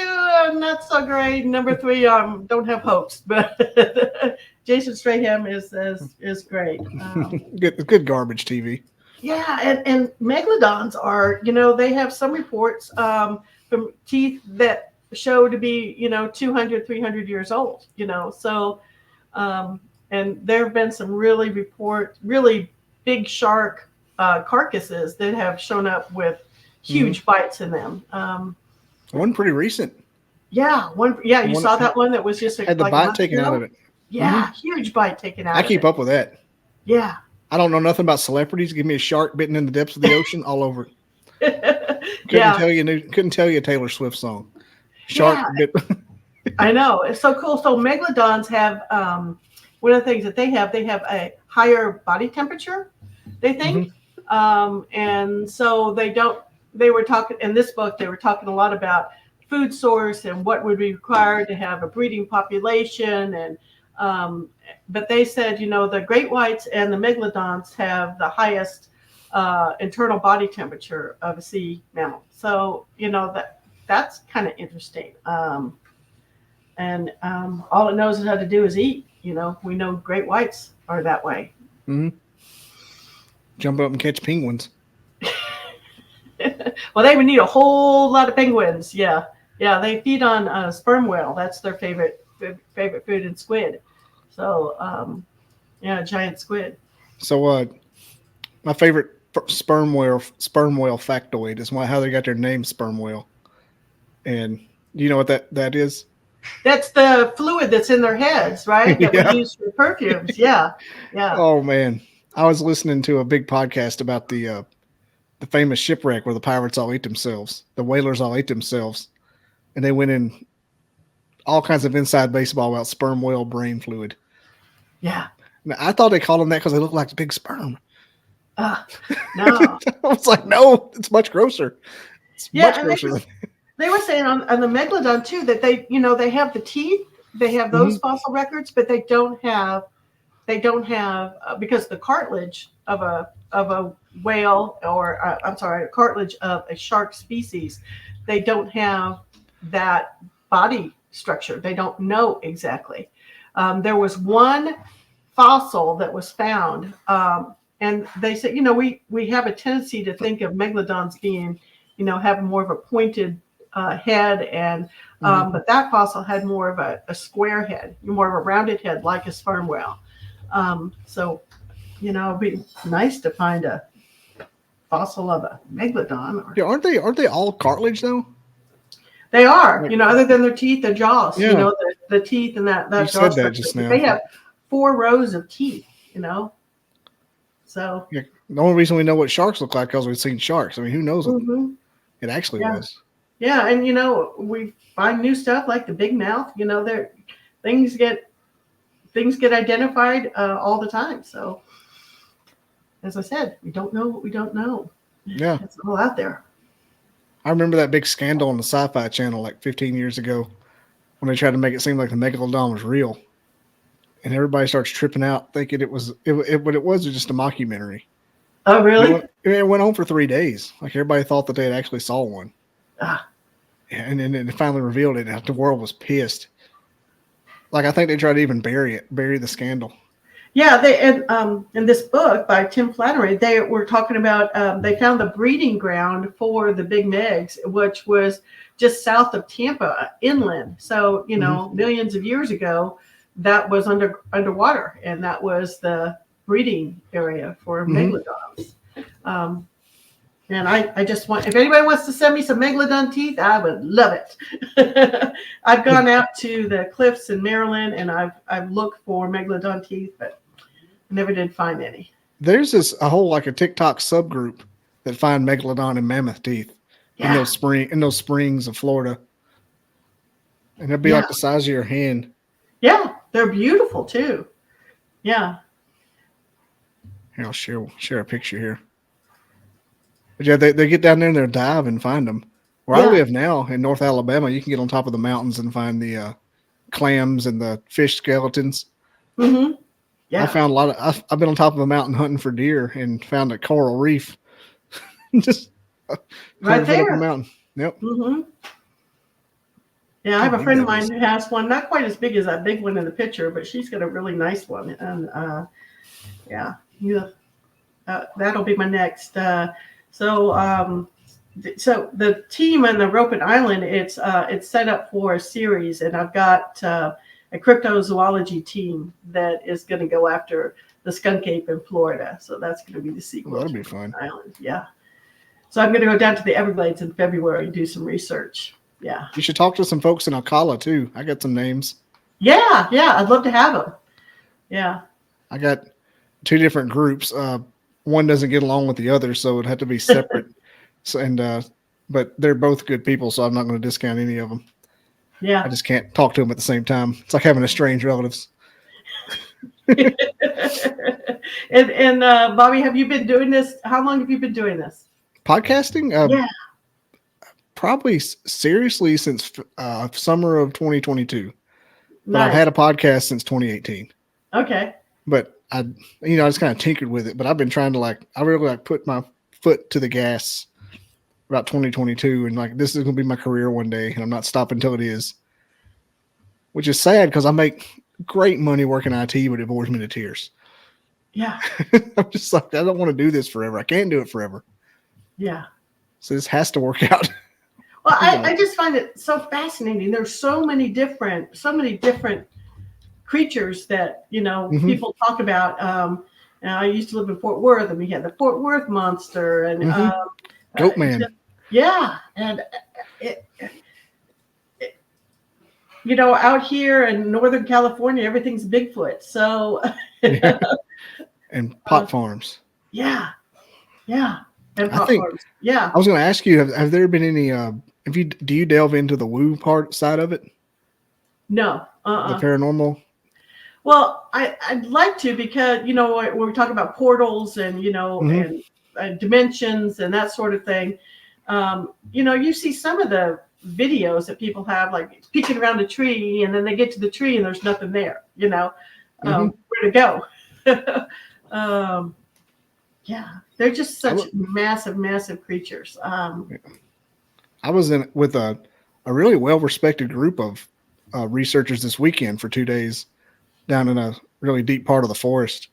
not so great. Number 3, don't have hopes. But Jason Statham is great. Good garbage TV. Yeah, and megalodons are, they have some reports from teeth that show to be, 200, 300 years old. So, and there have been some really big shark carcasses that have shown up with huge bites in them. One pretty recent. Yeah, you saw that one that was just had the bite taken out of it. Yeah, huge bite taken out. I keep up with that. Yeah. I don't know nothing about celebrities. Give me a shark bitten in the depths of the ocean, all over. Couldn't tell you a Taylor Swift song. Shark bit. I know, it's so cool. So megalodons have one of the things that they have a higher body temperature, they think, and so they were talking in this book. They were talking a lot about food source and what would be required to have a breeding population. And but they said, the great whites and the megalodons have the highest internal body temperature of a sea mammal. So that's kind of interesting. And all it knows how to do is eat. We know great whites are that way. Mm-hmm. Jump up and catch penguins. Well, they would need a whole lot of penguins. Yeah. They feed on sperm whale. That's their favorite food, and squid. So, giant squid. So, my favorite sperm whale factoid is how they got their name, sperm whale. And do you know what that is? That's the fluid that's in their heads, right? That we use for perfumes. Yeah. Oh man, I was listening to a big podcast about the famous shipwreck where the pirates all ate themselves, the whalers all ate themselves, and they went in all kinds of inside baseball about sperm whale brain fluid. Yeah. Now, I thought they called them that because they look like big sperm. No. I was like, no, it's much grosser. It's much grosser. They were saying on the megalodon too that they have the teeth, they have those fossil records, but they don't have they don't have because the cartilage of a whale or I'm sorry, cartilage of a shark species, they don't have that body structure. They don't know exactly. There was one fossil that was found, and they said, we have a tendency to think of megalodons being, having more of a pointed head, and but that fossil had more of a square head, more of a rounded head, like a sperm whale. So, it'd be nice to find a fossil of a megalodon. Yeah, aren't they all cartilage though? They are, other than their teeth, their jaws, Yeah. The teeth and that You jaw said that just now. They have 4 rows of teeth, So yeah, the only reason we know what sharks look like because we've seen sharks. I mean, who knows what it actually was? Yeah, and we find new stuff like the big mouth. Things get identified all the time. So, as I said, we don't know what we don't know. Yeah, it's all out there. I remember that big scandal on the Sci-Fi Channel like 15 years ago when they tried to make it seem like the megalodon was real, and everybody starts tripping out thinking it was but it was just a mockumentary. Oh, really? It went on for 3 days. Like everybody thought that they had actually saw one. And then it finally revealed it. And the world was pissed. Like I think they tried to even bury the scandal. Yeah, in this book by Tim Flannery, they were talking about they found the breeding ground for the big megs, which was just south of Tampa, inland. So millions of years ago, that was underwater, and that was the breeding area for megalodons. And I just want, if anybody wants to send me some megalodon teeth, I would love it. I've gone out to the cliffs in Maryland, and I've looked for megalodon teeth, but never did find any. There's a whole like a TikTok subgroup that find megalodon and mammoth teeth in those springs of Florida, and they'll be like the size of your hand. Yeah, they're beautiful too. Yeah. Here, I'll share a picture here. But yeah, they get down there and they'll dive and find them. Where I live now in North Alabama, you can get on top of the mountains and find the clams and the fish skeletons. Mm-hmm. Yeah. I found a lot of. I've been on top of a mountain hunting for deer and found a coral reef. Just right there. Up a mountain. Yep. Mm-hmm. Yeah, I have a friend of mine who has one, not quite as big as that big one in the picture, but she's got a really nice one. And that'll be my next. So the team on the Ropen Island, it's set up for a series, and I've got a cryptozoology team that is going to go after the skunk ape in Florida. So that's going to be the sequel. That'll be fun. Island. Yeah. So I'm going to go down to the Everglades in February and do some research. Yeah. You should talk to some folks in Ocala too. I got some names. Yeah. I'd love to have them. Yeah. I got 2 different groups. One doesn't get along with the other, so it'd have to be separate. But they're both good people, so I'm not going to discount any of them. Yeah. I just can't talk to them at the same time. It's like having estranged relatives. and Bobby, have you been doing this? How long have you been doing this? Podcasting? Probably seriously since summer of 2022. But I've had a podcast since 2018. Okay. But I just kind of tinkered with it. But I've been trying to I really put my foot to the gas about 2022, and this is going to be my career one day, and I'm not stopping until it is. Which is sad because I make great money working IT, but it bores me to tears. Yeah. I'm just I don't want to do this forever. I can't do it forever. Yeah. So this has to work out. Well, I just find it so fascinating. There's so many different creatures that, people talk about. I used to live in Fort Worth, and we had the Fort Worth monster and Goat Man. And out here in Northern California, everything's Bigfoot. So and pot farms. Yeah. And pot farms. Yeah. I was going to ask you, have there been any do you delve into the woo part side of it? No. The paranormal? Well, I'd like to, because, when we talk about portals and, and dimensions and that sort of thing, you see some of the videos that people have, like peeking around a tree, and then they get to the tree and there's nothing there, where to go. um, yeah, they're just such massive, massive creatures. I was in with a really well respected group of researchers this weekend for 2 days down in a really deep part of the forest,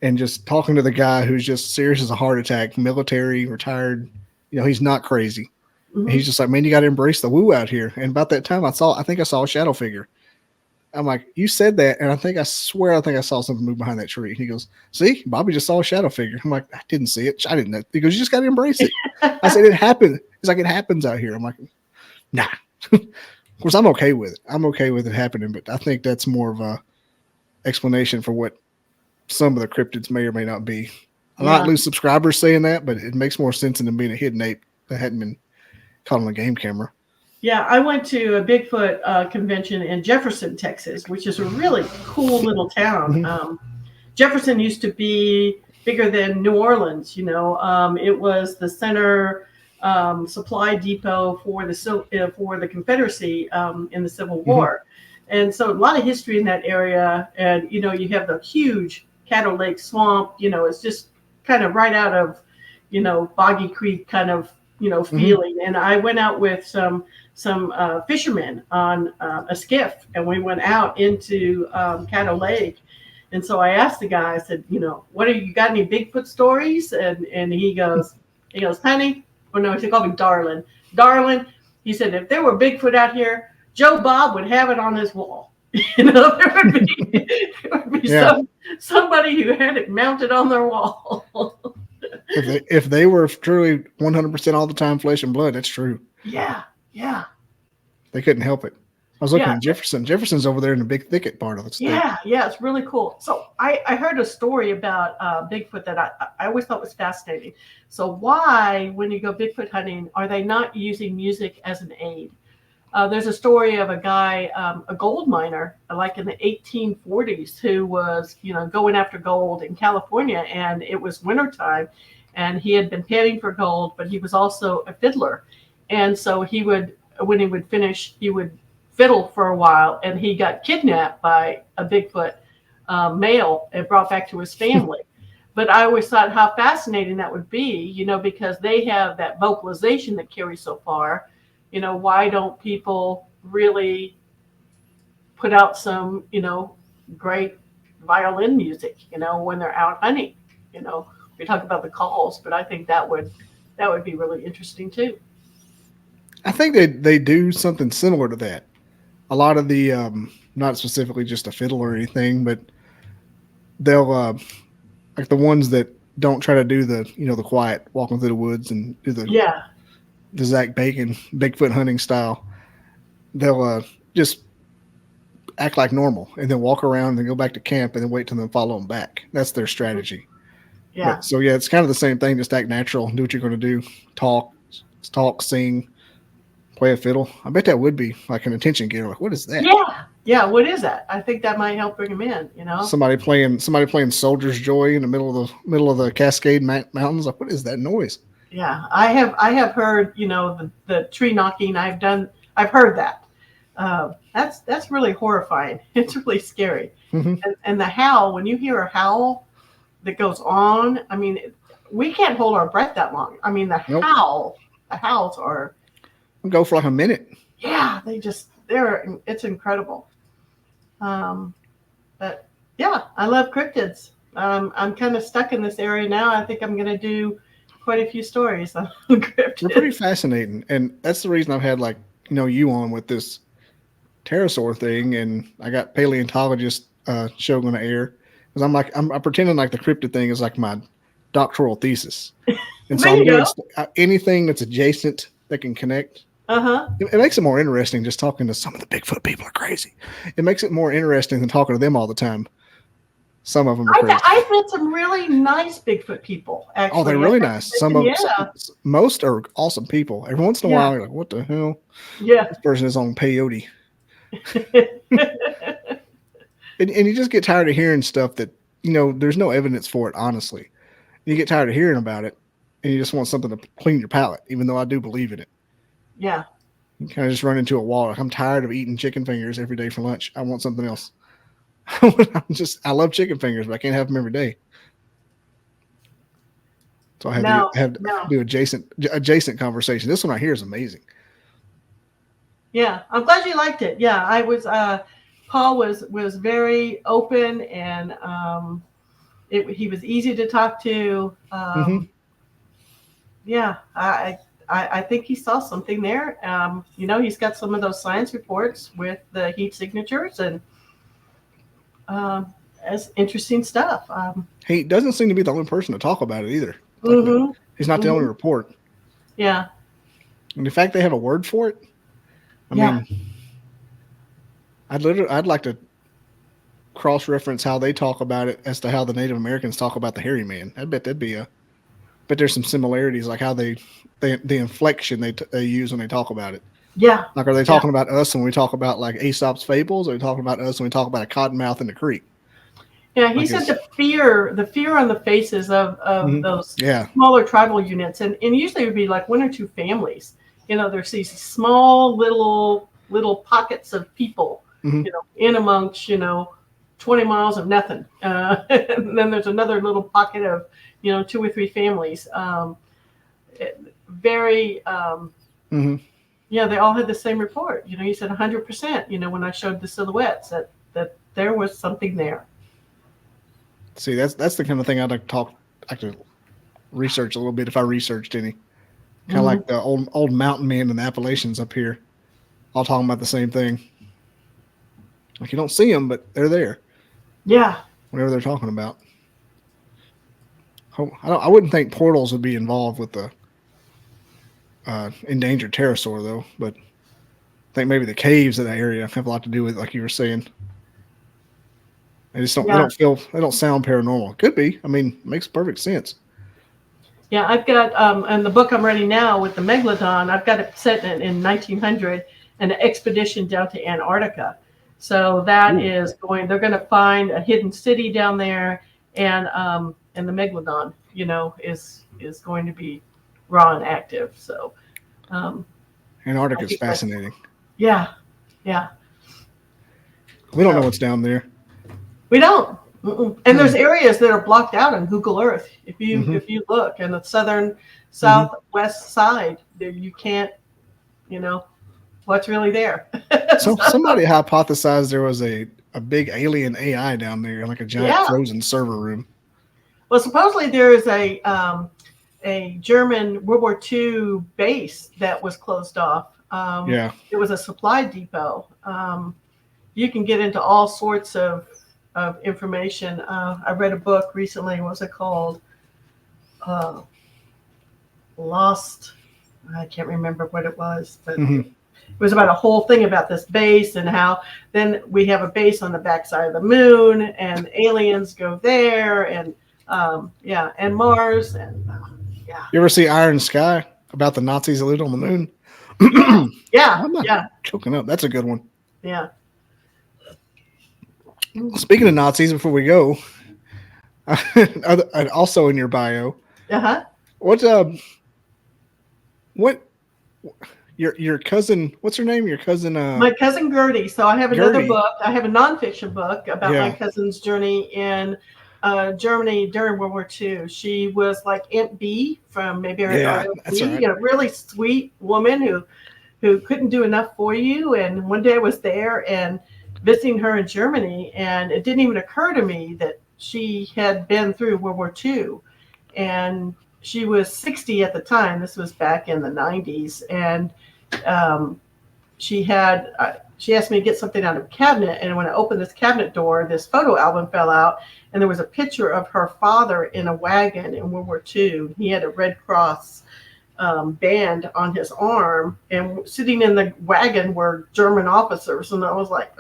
and just talking to the guy who's just serious as a heart attack, military, retired. He's not crazy. And he's just like, man, you got to embrace the woo out here. And about that time, I think I saw a shadow figure. I'm like, you said that, and I think I saw something move behind that tree. And he goes, see, Bobby just saw a shadow figure. I'm like, I didn't see it. I didn't know. He goes, you just got to embrace it. I said, it happened. He's like, it happens out here. I'm like, nah. Of course, I'm okay with it. I'm okay with it happening, but I think that's more of a explanation for what some of the cryptids may or may not be. I might lose subscribers saying that, but it makes more sense than being a hidden ape that hadn't been caught on a game camera. Yeah, I went to a Bigfoot convention in Jefferson, Texas, which is a really cool little town. Jefferson used to be bigger than New Orleans. It was the center supply depot for the Confederacy in the Civil War, and so a lot of history in that area. And you have the huge Caddo Lake swamp. It's just kind of right out of Boggy Creek kind of feeling. And I went out with some fishermen on a skiff, and we went out into Caddo Lake. And so I asked the guy, I said, what you got any Bigfoot stories? And he goes, honey, he called me darling. He said, if there were Bigfoot out here, Joe Bob would have it on his wall. There would be somebody who had it mounted on their wall. If they were truly 100% all the time flesh and blood, that's true. Yeah. They couldn't help it. I was looking at Jefferson. Jefferson's over there in the big thicket part of the state. Yeah, it's really cool. So I heard a story about Bigfoot that I always thought was fascinating. So why, when you go Bigfoot hunting, are they not using music as an aid? There's a story of a guy, a gold miner, like in the 1840s, who was, going after gold in California, and it was wintertime, and he had been panning for gold, but he was also a fiddler. And so when he would finish, he would fiddle for a while, and he got kidnapped by a Bigfoot male and brought back to his family. But I always thought how fascinating that would be, because they have that vocalization that carries so far. Why don't people really put out some, great violin music, when they're out hunting? We talk about the calls, but I think that would be really interesting too. I think they do something similar to that. A lot of the, not specifically just a fiddle or anything, but they'll, like the ones that don't try to do the, the quiet walking through the woods and do the Zach Bacon Bigfoot hunting style. They'll just act like normal and then walk around and go back to camp and then wait till them follow them back. That's their strategy. Yeah. But, so it's kind of the same thing. Just act natural, do what you're going to do, talk, sing, play a fiddle. I bet that would be like an attention getter. Like, what is that? Yeah. What is that? I think that might help bring them in. Somebody playing Soldier's Joy in the middle of the Cascade Mountains. Like, what is that noise? Yeah, I have heard, the tree knocking. I've heard that. That's really horrifying. It's really scary. And the howl, when you hear a howl that goes on, I mean, we can't hold our breath that long. I mean, the howls are go for like a minute. Yeah, it's incredible. But yeah, I love cryptids. I'm kind of stuck in this area now. I think I'm going to do quite a few stories on cryptids. They're pretty fascinating, and that's the reason I've had you on with this pterosaur thing, and I got paleontologist show going to air because I'm pretending like the cryptid thing is like my doctoral thesis, and so I'm doing anything that's adjacent that can connect. It makes it more interesting just talking to some of the Bigfoot people are crazy. It makes it more interesting than talking to them all the time. Some of them are crazy. I've met some really nice Bigfoot people, actually. Oh, they're really nice. Most are awesome people. Every once in a while, you're like, what the hell? Yeah. This person is on peyote. and you just get tired of hearing stuff that, there's no evidence for it, honestly. You get tired of hearing about it, and you just want something to clean your palate, even though I do believe in it. Yeah. You kind of just run into a wall. Like, I'm tired of eating chicken fingers every day for lunch. I want something else. I love chicken fingers, but I can't have them every day. So I No, had to no. do adjacent conversation. This one right here is amazing. Yeah, I'm glad you liked it. Yeah, I was. Paul was very open, and he was easy to talk to. Yeah, I think he saw something there. He's got some of those science reports with the heat signatures, and that's interesting stuff. He doesn't seem to be the only person to talk about it either. Mm-hmm, He's not the only report. yeah. And the fact they have a word for it, I mean, I'd like to cross-reference how they talk about it as to how the Native Americans talk about the hairy man. I bet but there's some similarities, like how the inflection they use when they talk about it. Yeah. Like, are they talking about us when we talk about like Aesop's fables, or are they talking about us when we talk about a cottonmouth in the creek? Yeah, he said the fear on the faces of those smaller tribal units, and usually it would be like one or two families. There's these small little pockets of people, in amongst 20 miles of nothing, and then there's another little pocket of 2 or 3 families. Very. Yeah, they all had the same report. He said 100%. When I showed the silhouettes, that there was something there. See, that's the kind of thing I'd like to research a little bit if I researched any. Kind of like the old mountain men in the Appalachians up here, all talking about the same thing. Like, you don't see them, but they're there. Yeah. Whatever they're talking about. I wouldn't think portals would be involved with the endangered pterosaur, though. But I think maybe the caves in that area have a lot to do with, like you were saying. They just don't. They don't sound paranormal. Could be. I mean, it makes perfect sense. Yeah, I've got in the book I'm reading now with the megalodon. I've got it set in 1900, an expedition down to Antarctica. So that is going. They're going to find a hidden city down there, and the megalodon, is going to be raw and active. So Antarctica is fascinating. Yeah. We don't know what's down there. We don't. And there's areas that are blocked out on Google Earth. If you look in the southwest side, there you can't, what's really there. So somebody hypothesized there was a big alien AI down there, like a giant frozen server room. Well, supposedly there is a German World War II base that was closed off. It was a supply depot. You can get into all sorts of information. I read a book recently. What was it called? Lost. I can't remember what it was, but it was about a whole thing about this base and how then we have a base on the backside of the moon, and aliens go there, and and Mars, and You ever see Iron Sky about the Nazis that lived on the moon? Yeah. Choking up. That's a good one. Yeah. Speaking of Nazis, before we go, also in your bio, what your cousin? What's her name? Your cousin? My cousin Gerti. So I have another Gerti. book. I have a nonfiction book about my cousin's journey in Germany during World War II. She was like Aunt B from maybe that's right. A really sweet woman who couldn't do enough for you. And one day I was there and visiting her in Germany, and it didn't even occur to me that she had been through World War II. And she was 60 at the time. This was back in the 90s. And she asked me to get something out of a cabinet. And when I opened this cabinet door, this photo album fell out. And there was a picture of her father in a wagon in World War II. He had a Red Cross band on his arm, and sitting in the wagon were German officers. And I was like,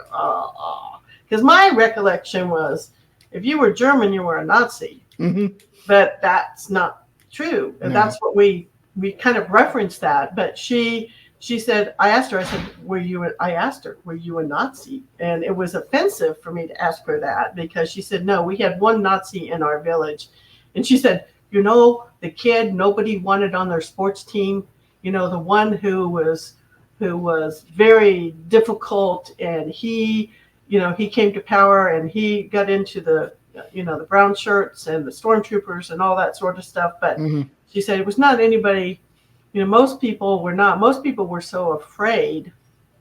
because my recollection was, if you were German, you were a Nazi. But that's not true. And that's what we kind of referenced that. But she said, I asked her, were you a Nazi? And it was offensive for me to ask her that, because she said, no, we had one Nazi in our village. And she said, the kid nobody wanted on their sports team, the one who was very difficult, and he he came to power and he got into the brown shirts and the stormtroopers and all that sort of stuff. But she said it was not anybody, most people were not. Most people were so afraid,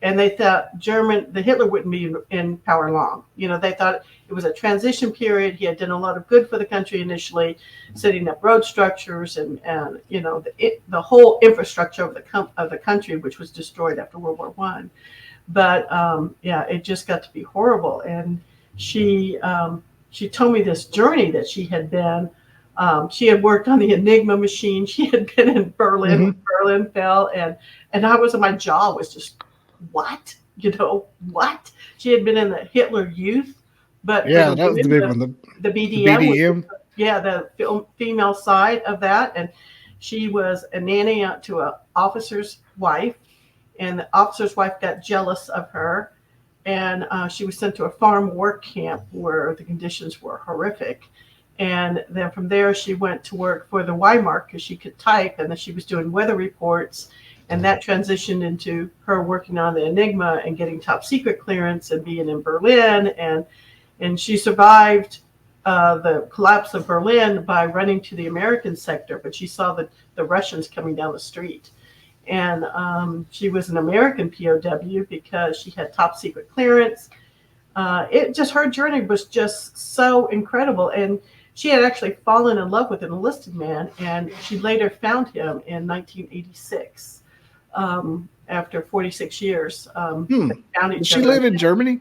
and they thought the Hitler wouldn't be in power long. They thought it was a transition period. He had done a lot of good for the country initially, setting up road structures and the whole infrastructure of the country, which was destroyed after World War I. But it just got to be horrible. And she told me this journey that she had been. She had worked on the Enigma machine. She had been in Berlin when Berlin fell, and my jaw was just what? What? She had been in the Hitler Youth, but that was the big one. The BDM. The female side of that, and she was a nanny to an officer's wife, and the officer's wife got jealous of her, and she was sent to a farm work camp where the conditions were horrific. And then from there, she went to work for the Weimar because she could type, and then she was doing weather reports, and that transitioned into her working on the Enigma and getting top secret clearance and being in Berlin, and she survived the collapse of Berlin by running to the American sector, but she saw the Russians coming down the street. And she was an American POW because she had top secret clearance. Her journey was just so incredible. And she had actually fallen in love with an enlisted man, and she later found him in 1986 after 46 years. Does she live in Germany?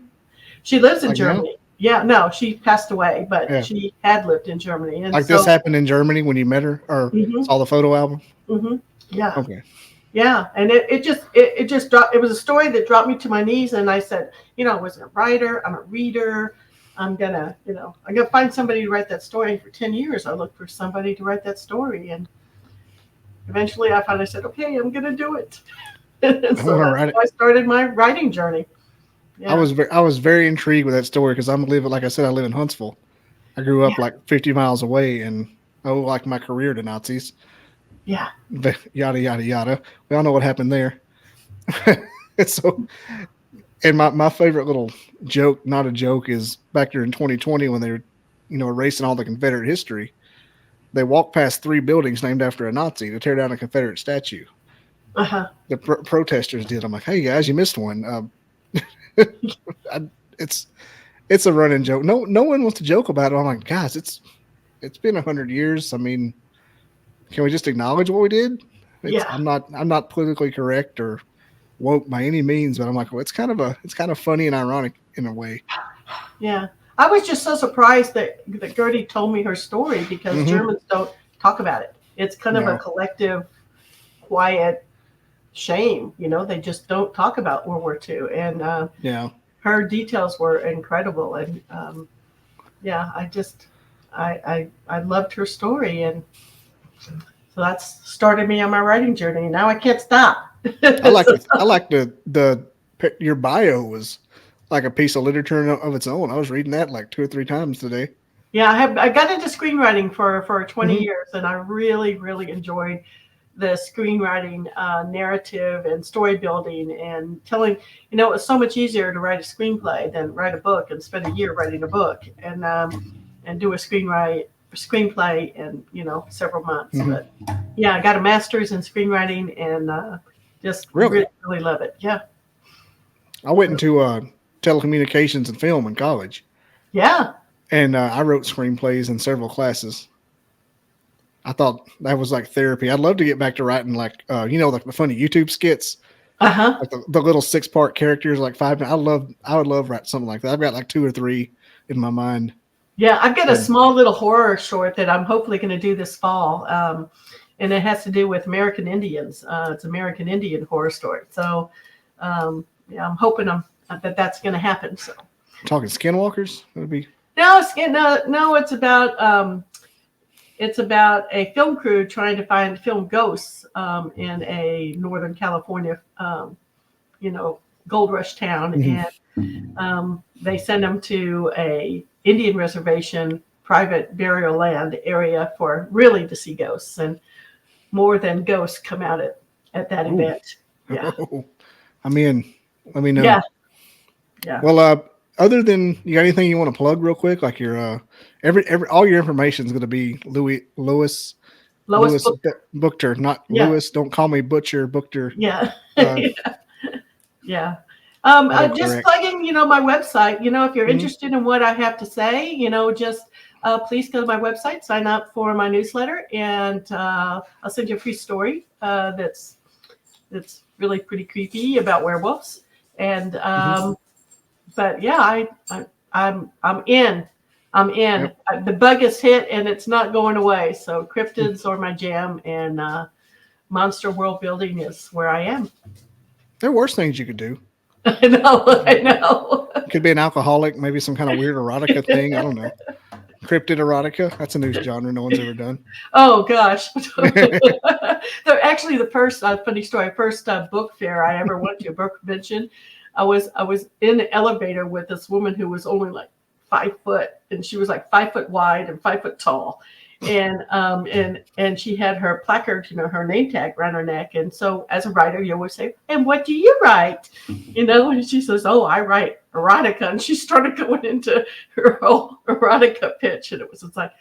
She lives in Germany. Now? Yeah, no, she passed away, but she had lived in Germany. And this happened in Germany when you met her or saw the photo album? Yeah. Okay. Yeah, and it just dropped. It was a story that dropped me to my knees, and I said, I wasn't a writer. I'm a reader. I'm gonna find somebody to write that story. For 10 years, I looked for somebody to write that story, and eventually, I finally said, "Okay, I'm gonna do it." And so that's how I started my writing journey. Yeah. I was very intrigued with that story because like I said, I live in Huntsville. I grew up like 50 miles away, and like my career to Nazis. Yeah. Yada yada yada. We all know what happened there. So, and my favorite little joke, not a joke, is back there in 2020 when they were, erasing all the Confederate history. They walked past 3 buildings named after a Nazi to tear down a Confederate statue. The protesters did. I'm like, hey guys, you missed one. It's a running joke. No one wants to joke about it. I'm like, guys, it's been 100 years. I mean, can we just acknowledge what we did? I'm not politically correct or woke by any means, but I'm like, well, it's kind of funny and ironic in a way. Yeah, I was just so surprised that Gerti told me her story because Germans don't talk about it. It's kind of a collective, quiet shame. They just don't talk about World War II, and her details were incredible, and I loved her story, and so that's started me on my writing journey. Now I can't stop. I like your bio was like a piece of literature of its own. I was reading that like 2 or 3 times today. Yeah, I got into screenwriting for 20 years, and I really, really enjoyed the screenwriting narrative and story building and telling. It was so much easier to write a screenplay than write a book and spend a year writing a book and do a screenplay in several months. But I got a master's in screenwriting and just really love it. Yeah, I went into telecommunications and film in college. Yeah, and I wrote screenplays in several classes. I thought that was like therapy. I'd love to get back to writing like like the funny YouTube skits. Like the little 6-part characters, like 5 minutes. I would love write something like that. I've got like 2 or 3 in my mind. Yeah, I've got a small little horror short that I'm hopefully going to do this fall. And it has to do with American Indians. It's American Indian horror story. So I'm hoping that's going to happen. So talking skinwalkers? Would be no, it's about a film crew trying to film ghosts in a Northern California, gold rush town, and they send them to a Indian reservation, private burial land area to see ghosts, and more than ghosts come out at that event. Yeah, I'm in. Let me know. Yeah. Well, other than you got anything you want to plug real quick, like your every all your information is going to be Lois Buchter, not Yeah. Lewis. Don't call me Butcher Buchter. Yeah. Uh, Yeah. Just Autocorrect. plugging, my website. If you're Mhm. interested in what I have to say, just please go to my website, sign up for my newsletter, and I'll send you a free story that's really pretty creepy about werewolves. And but yeah, I'm in. I'm in. Yep. The bug is hit, and it's not going away. So cryptids are my jam, and monster world building is where I am. There are worse things you could do. I know. Could be an alcoholic, maybe some kind of weird erotica thing. I don't know. Cryptid erotica. That's a new genre no one's ever done. Oh gosh. Actually, the first funny story. First book fair I ever went to, a book convention. I was in the elevator with this woman who was only like 5 foot, and she was like 5 foot wide and 5 foot tall. And she had her placard, her name tag around her neck. And so as a writer, you always say, "And what do you write?" And she says, "Oh, I write erotica." And she started going into her whole erotica pitch. And it was just like,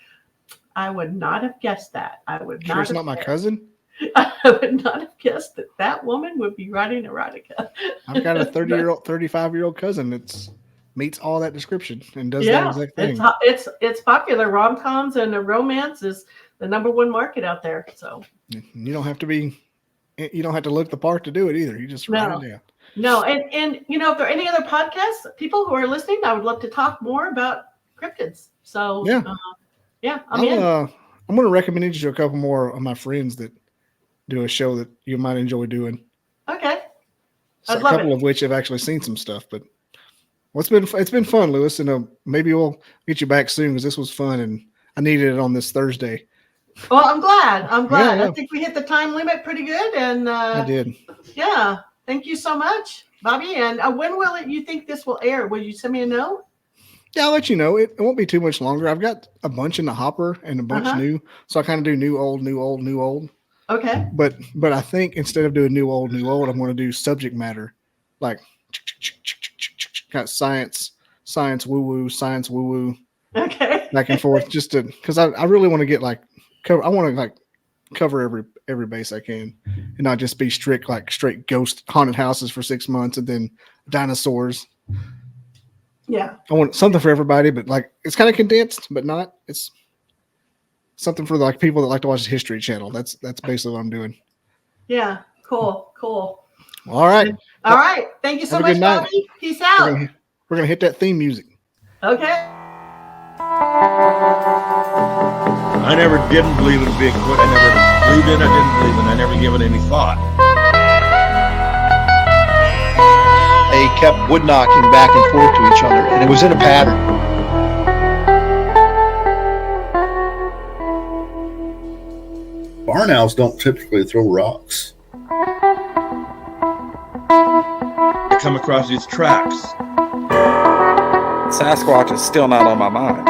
I would not have guessed that. I would not. Sure, it's not my cousin. I would not have guessed that woman would be writing erotica. I've got a 35-year-old cousin that's meets all that description and does that exact thing. It's popular. Rom-coms and romance is the #1 market out there. So you don't have to look the part to do it either. You just write it down. No, and if there are any other podcasts, people who are listening, I would love to talk more about cryptids. So I'm in. I'm going to recommend you to a couple more of my friends that do a show that you might enjoy doing. Okay, So a couple of which have actually seen some stuff, but. Well, it's been fun, Lewis, and maybe we'll get you back soon because this was fun and I needed it on this Thursday. Well, I'm glad. Yeah. I think we hit the time limit pretty good, and I did. Yeah, thank you so much, Bobby. And when will you think this will air? Will you send me a note? Yeah, I'll let you know. It won't be too much longer. I've got a bunch in the hopper and a bunch new, so I kind of do new, old, new, old, new, old. Okay. But I think instead of doing new, old, I'm going to do subject matter, like. Got science woo woo, okay, back and forth, just to because I really want to get I want to cover every base I can and not just be straight ghost haunted houses for 6 months and then dinosaurs. Yeah, I want something for everybody, but it's kind of condensed, but not. It's something for people that like to watch the History Channel. That's basically what I'm doing. Yeah, cool. All right. All right. Thank you so much, Bobby. Peace out. We're gonna hit that theme music. Okay. I never didn't believe in Bigfoot. I never believed in it. I didn't believe in it. I never gave it any thought. They kept wood knocking back and forth to each other, and it was in a pattern. Barn owls don't typically throw rocks. I come across these tracks. Sasquatch is still not on my mind.